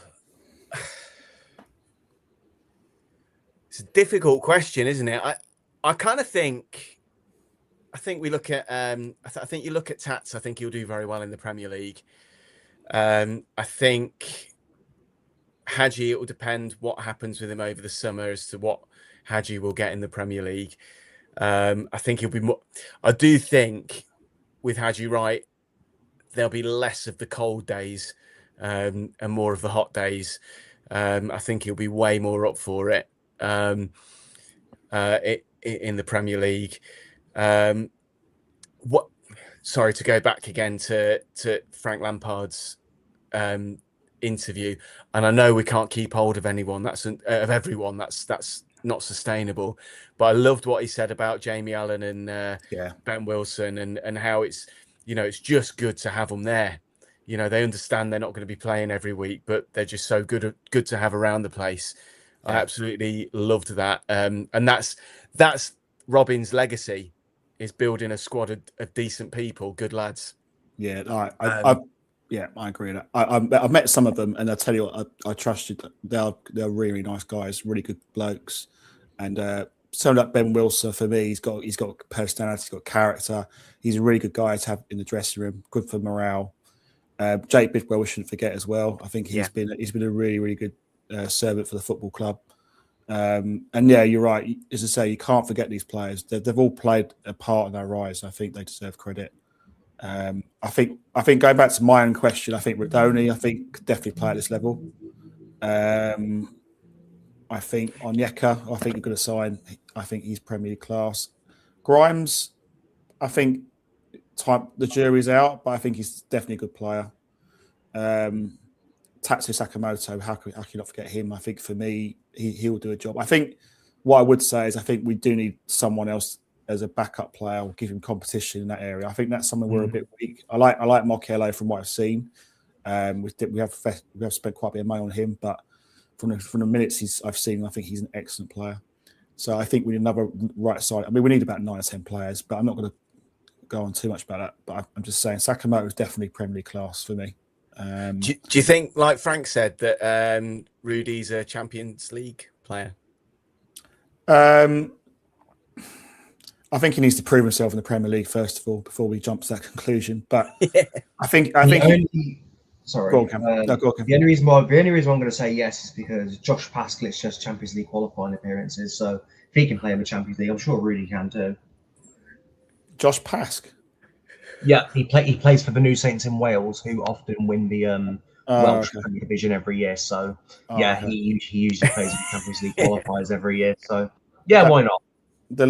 it's a difficult question, isn't it? I kind of think. I think we look at. I think you look at Tats. I think he'll do very well in the Premier League. I think Hadji. It will depend what happens with him over the summer as to what Hadji will get in the Premier League. I think he'll be more. I do think with Hadji Wright, there'll be less of the cold days and more of the hot days. I think he'll be way more up for it in the Premier League. Sorry to go back again to Frank Lampard's interview, and I know we can't keep hold of everyone. That's not sustainable. But I loved what he said about Jamie Allen and Ben Wilson, and how it's it's just good to have them there. They understand they're not going to be playing every week, but they're just so good to have around the place. I absolutely loved that, and that's Robin's legacy, is building a squad of decent people, good lads. Yeah, Yeah, I agree with that. I've met some of them, and I tell you what, I trust you. They're really nice guys, really good blokes, and someone like Ben Wilson for me, he's got personality, he's got character. He's a really good guy to have in the dressing room. Good for morale. Jake Bidwell, we shouldn't forget as well. I think he's been a really good servant for the football club. And yeah, you're right. As I say, you can't forget these players. They've all played a part in our rise. I think they deserve credit. I think going back to my own question, I think Radoni, could definitely play at this level. I think Onyeka, I think you're going to sign. I think he's Premier League class. Grimes, I think the jury's out, but I think he's definitely a good player. Tatsu Sakamoto, how can you not forget him? I think for me, he'll do a job. I think what I would say is I think we do need someone else as a backup player or give him competition in that area. I think that's something we're a bit weak. I like Mokello from what I've seen. We have spent quite a bit of money on him, but from the minutes I've seen, I think he's an excellent player. So I think we need another right side. I mean, we need about 9 or 10 players, but I'm not going to go on too much about that. But I'm just saying Sakamoto is definitely Premier League class for me. Do you think, like Frank said, that Rudy's a Champions League player? I think he needs to prove himself in the Premier League first of all before we jump to that conclusion. But I think. Sorry. Go on, the only reason why I'm going to say yes is because Josh Pasclitt's just Champions League qualifying appearances. So if he can play in the Champions League, I'm sure Rudy can too. Josh Pask. Yeah, he plays for the New Saints in Wales, who often win the Welsh Premier Division every year. So he usually plays in the Champions League qualifiers every year. So why not? The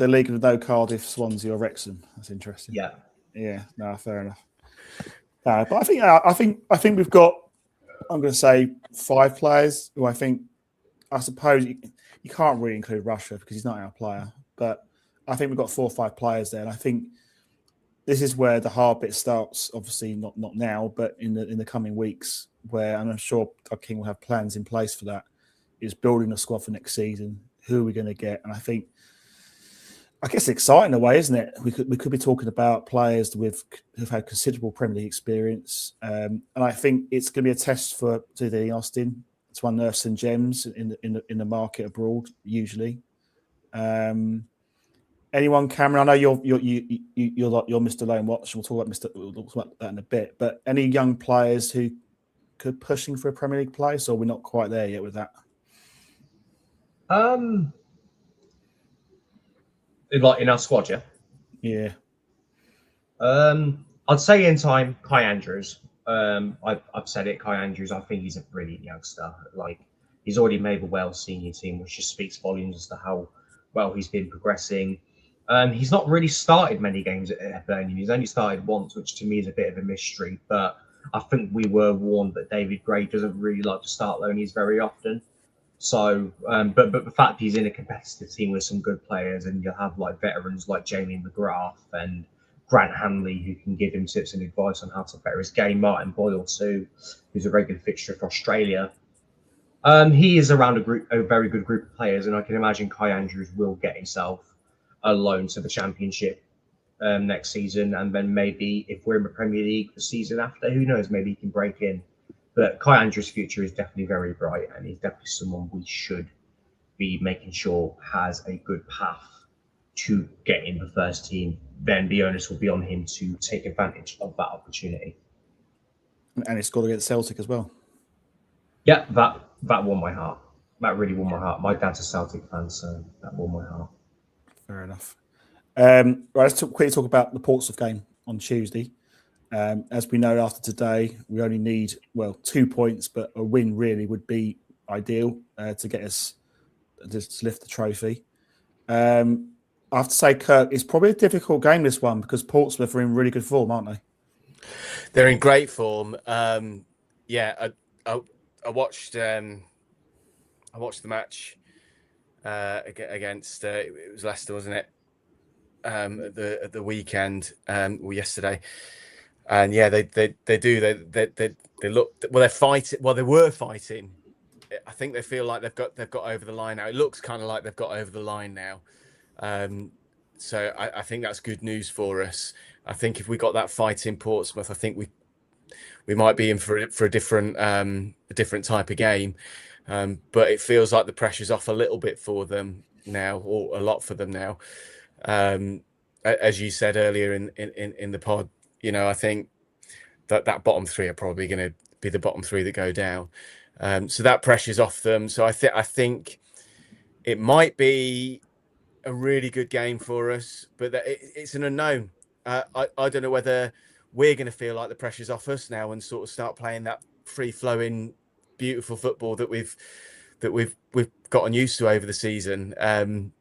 league with no Cardiff, Swansea, or Wrexham. That's interesting. Yeah. No, fair enough. But I think we've got. I'm going to say 5 players who I suppose you can't really include Russia because he's not our player. But I think we've got 4 or 5 players there, and I think this is where the hard bit starts. Obviously, not now, but in the coming weeks, where and I'm sure our King will have plans in place for that. Is building a squad for next season. Who are we going to get? And I guess it's exciting in a way, isn't it? We could be talking about players who've had considerable Premier League experience, and I think it's going to be a test for Zidane Austin to unearth some gems in the market abroad. Usually, anyone, Cameron? I know you're Mr. Lone Watch, and we'll talk about that in a bit. But any young players who could pushing for a Premier League place, or we're not quite there yet with that? Like in our squad, yeah. I'd say in time, Kai Andrews. I've said it, Kai Andrews. I think he's a brilliant youngster. Like he's already made the Wales senior team, which just speaks volumes as to how well he's been progressing. He's not really started many games at Birmingham. He's only started once, which to me is a bit of a mystery. But I think we were warned that David Gray doesn't really like to start loanies very often. So, but the fact he's in a competitive team with some good players, and you'll have like veterans like Jamie McGrath and Grant Hanley who can give him tips and advice on how to better his game. Martin Boyle too, who's a regular fixture for Australia. He is around a very good group of players, and I can imagine Kai Andrews will get himself a loan to the Championship next season, and then maybe if we're in the Premier League the season after, who knows? Maybe he can break in. But Kai Andrews' future is definitely very bright, and he's definitely someone we should be making sure has a good path to get in the first team. Then the onus will be on him to take advantage of that opportunity. And he scored against Celtic as well. Yeah, that won my heart. That really won my heart. My dad's a Celtic fan, so that won my heart. Fair enough. Right, let's quickly talk about the Portsmouth game on Tuesday. As we know, after today, we only need 2 points, but a win really would be ideal to get us to lift the trophy. I have to say, Kirk, it's probably a difficult game, this one, because Portsmouth are in really good form, aren't they? They're in great form. I watched the match against it was Leicester, wasn't it? At the weekend or yesterday. And yeah, they look they're fighting. Well, they were fighting. I think they feel like they've got over the line now. It looks kind of like they've got over the line now. So I think that's good news for us. I think if we got that fight in Portsmouth, I think we might be in for a different type of game. But it feels like the pressure's off a little bit for them now, or a lot for them now. As you said earlier in the pod, I think that bottom three are probably going to be the bottom three that go down. So that pressure's off them. So I think it might be a really good game for us, but it's an unknown. I don't know whether we're going to feel like the pressure's off us now and sort of start playing that free-flowing, beautiful football that we've gotten used to over the season. I'm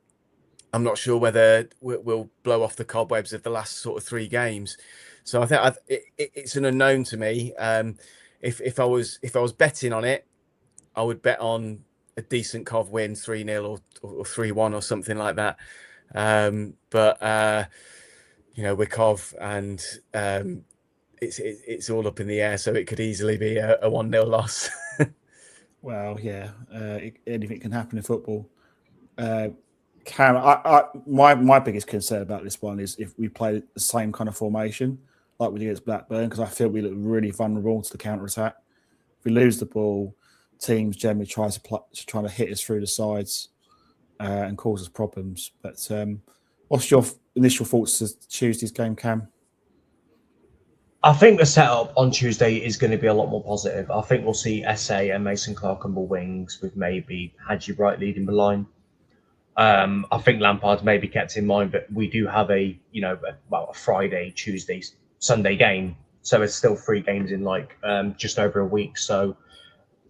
not sure whether we'll blow off the cobwebs of the last sort of 3 games. So I think it's an unknown to me. If I was betting on it, I would bet on a decent Cov win, 3-0 or 3-1 or something like that. But we're Cov, and it's all up in the air, so it could easily be a 1-0 loss. Well, yeah, anything can happen in football. Cam, my biggest concern about this one is if we play the same kind of formation like we did against Blackburn, because I feel we look really vulnerable to the counter attack. If we lose the ball, teams generally trying to hit us through the sides and cause us problems. But what's your initial thoughts to Tuesday's game, Cam? I think the setup on Tuesday is going to be a lot more positive. I think we'll see SA and Mason Clark on the wings, with maybe Hadji Wright leading the line. I think Lampard's maybe kept in mind that we do have a Friday, Tuesday, Sunday game. So it's still 3 games in just over a week. So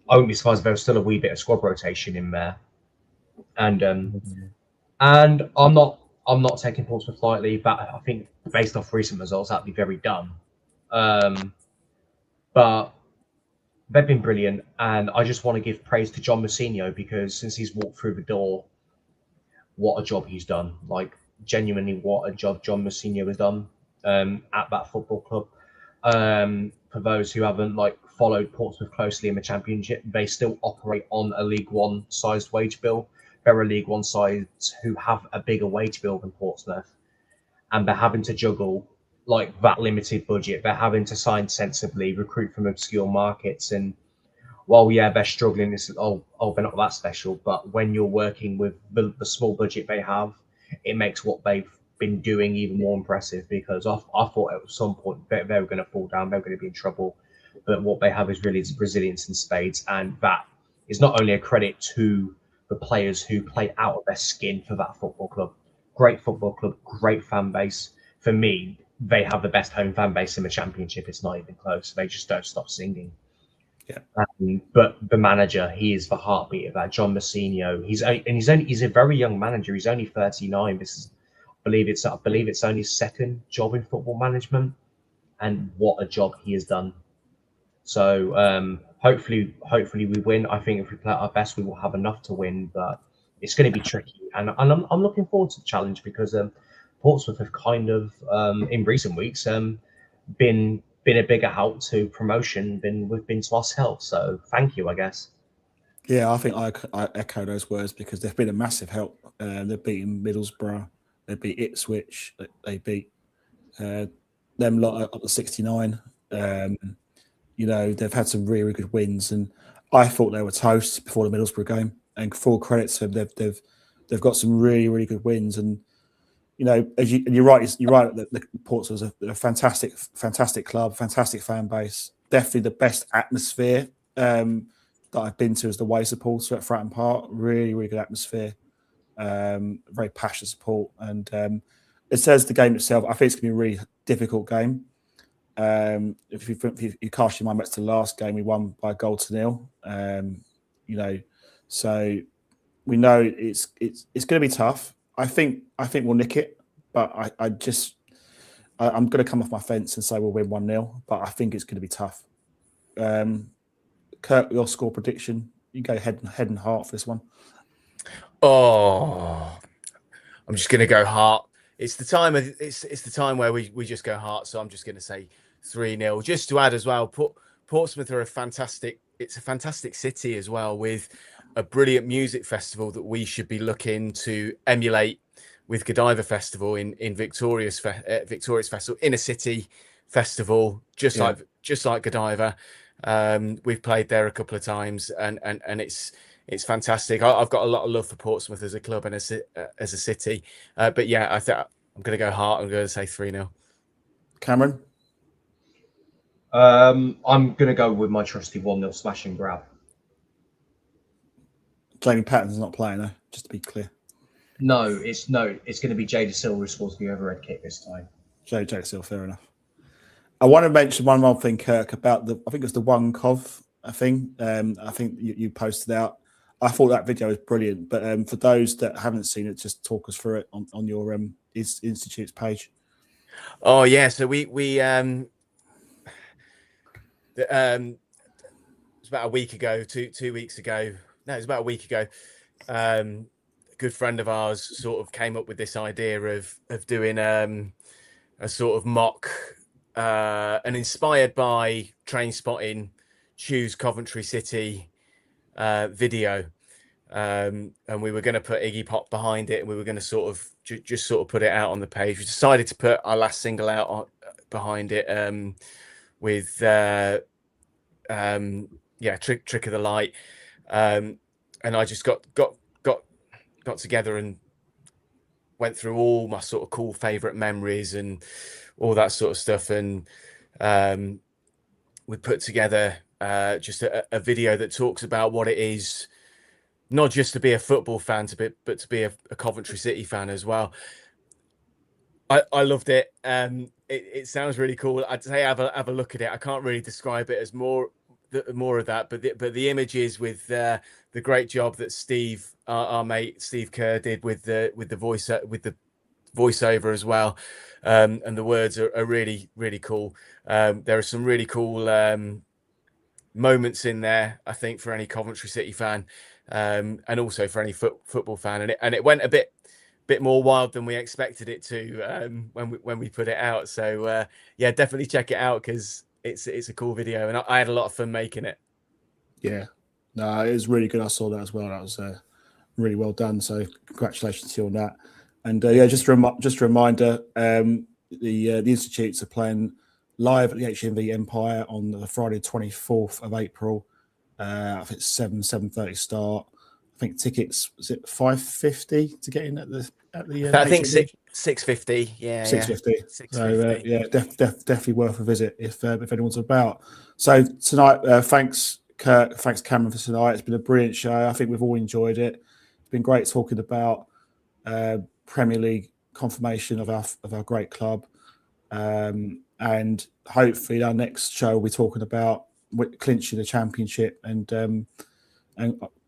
I wouldn't be surprised if there was still a wee bit of squad rotation in there. And I'm not taking Portsmouth lightly. But I think based off recent results, that'd be very dumb. But they've been brilliant, and I just want to give praise to John Mousinho, because since he's walked through the door, what a job he's done. Genuinely, what a job John Mousinho has done at that football club. For those who haven't followed Portsmouth closely in the Championship, they still operate on a League One sized wage bill. There are League One sides who have a bigger wage bill than Portsmouth, and they're having to juggle that limited budget. They're having to sign sensibly, recruit from obscure markets, and while they're struggling, they're not that special. But when you're working with the small budget they have, it makes what they've been doing even more impressive, because I thought at some point they were going to fall down, they were going to be in trouble. But what they have is really resilience in spades, and that is not only a credit to the players who play out of their skin for that football club. Great football club, great fan base. For me, they have the best home fan base in the Championship. It's not even close. They just don't stop singing. Yeah. But the manager, he is the heartbeat of that. John Mousinho. He's a very young manager. He's only 39. I believe it's only his second job in football management, and what a job he has done. So hopefully we win. I think if we play our best, we will have enough to win, but it's going to be tricky. And I'm looking forward to the challenge, because Portsmouth have kind of in recent weeks been a bigger help to promotion than we've been to ourselves. So thank you, I guess. Yeah, I think I echo those words, because they've been a massive help. They've beaten Middlesbrough, they beat Ipswich, they beat them lot up to 69. They've had some really, really good wins, and I thought they were toast before the Middlesbrough game. And full credit to them, they've got some really, really good wins. And you're right that the Portsmouth is a fantastic club, fantastic fan base. Definitely the best atmosphere that I've been to as the away supporter at Fratton Park. Really, really good atmosphere. Very passionate support, and it says the game itself. I think it's going to be a really difficult game. If you cast your mind back to the last game, we won by a goal to 0. So we know it's going to be tough. I think we'll nick it, but I'm going to come off my fence and say we'll win 1-0, but I think it's going to be tough. Kurt, your score prediction? You go head and heart for this one. Oh, I'm just going to go heart. It's the time where we just go heart. So I'm just going to say 3-0. Just to add as well, Portsmouth are a fantastic city as well, with a brilliant music festival that we should be looking to emulate with Godiva Festival in Victoria's Festival, inner city festival, just like just like Godiva. We've played there a couple of times, and it's fantastic. I've got a lot of love for Portsmouth as a club and as a city. But yeah, I think I'm going to go Hart. I'm going to say 3-0. Cameron? I'm going to go with my trusty 1-0 smash and grab. Jamie Patton's not playing, though, just to be clear. No, it's going to be Jay DeSilva who scores the overhead kick this time. Jay still fair enough. I want to mention one more thing, Kirk, about I think it was the One Cov thing. I think you posted out. I thought that video was brilliant, but for those that haven't seen it, just talk us through it on your Institute's page. Oh yeah, so we it's about a week ago, 2 weeks ago. No, it was about a week ago. A good friend of ours sort of came up with this idea of doing a sort of mock and inspired by Train Spotting, Choose Coventry City video. And we were going to put Iggy Pop behind it, and we were going to sort of just sort of put it out on the page. We decided to put our last single out behind it with Trick of the Light, and I just got together and went through all my sort of cool favorite memories and all that sort of stuff, and we put together just a video that talks about what it is, not just to be a football fan, but to be a Coventry City fan as well. I loved it. It sounds really cool. I'd say have a look at it. I can't really describe it as more of that, but the images with the great job that Steve, our mate Steve Kerr, did with the voiceover as well, and the words are really, really cool. There are some really cool moments in there, I think, for any Coventry City fan, and also for any football fan. And it went a bit more wild than we expected it to when we put it out. So yeah, definitely check it out because it's a cool video, and I had a lot of fun making it. Yeah, no, it was really good. I saw that as well. That was really well done. So congratulations to you on that. And yeah, just a reminder, the Institutes are playing live at the HMV Empire on the Friday 24th of April. I think it's 7:30 start. I think tickets, is it $5.50 to get in at the I think $6.50. Yeah, $6.50. So yeah, definitely worth a visit if anyone's about. So tonight, thanks Kirk, thanks Cameron for tonight. It's been a brilliant show. I think we've all enjoyed it. It's been great talking about Premier League confirmation of our great club, and hopefully our next show we're talking about clinching the championship and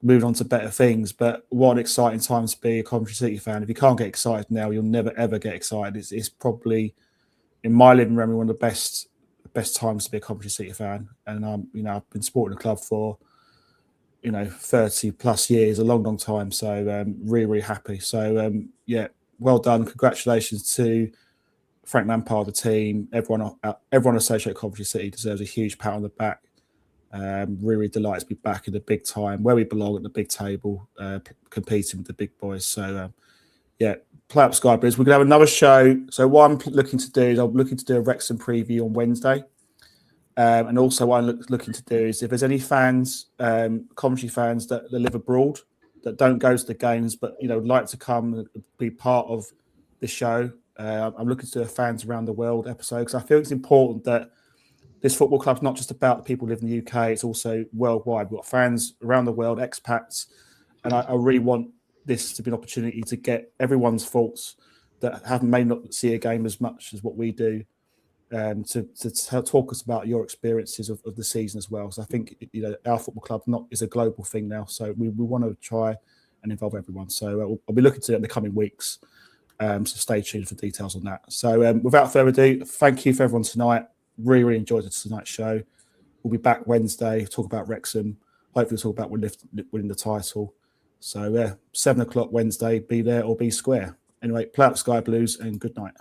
moving on to better things. But what an exciting time to be a Coventry City fan. If you can't get excited now, you'll never ever get excited. It's probably, in my living memory, one of the best times to be a Coventry City fan. And I've been supporting the club for 30 plus years, a long time. So really, really happy. So yeah, well done. Congratulations to Frank Lampard, the team, everyone associated with Coventry City deserves a huge pat on the back. Really delighted to be back in the big time, where we belong, at the big table, competing with the big boys. So yeah, play up Sky Blues. We're gonna have another show. So what I'm looking to do is I'm looking to do a Wrexham preview on Wednesday. And also what I'm looking to do is if there's any fans, Coventry fans that live abroad that don't go to the games but would like to come and be part of the show, I'm looking to do a fans around the world episode because I feel it's important that this football club's not just about the people who live in the UK, it's also worldwide. We've got fans around the world, expats, and I really want this to be an opportunity to get everyone's thoughts that may not see a game as much as what we do, to talk us about your experiences of the season as well. So I think our football club is a global thing now, so we want to try and involve everyone. So I'll be looking to it in the coming weeks. So stay tuned for details on that. So without further ado, thank you for everyone tonight. Really, really enjoyed tonight's show. We'll be back Wednesday, talk about Wrexham. Hopefully talk about winning the title. So 7 o'clock Wednesday, be there or be square. Anyway, play out Sky Blues and good night.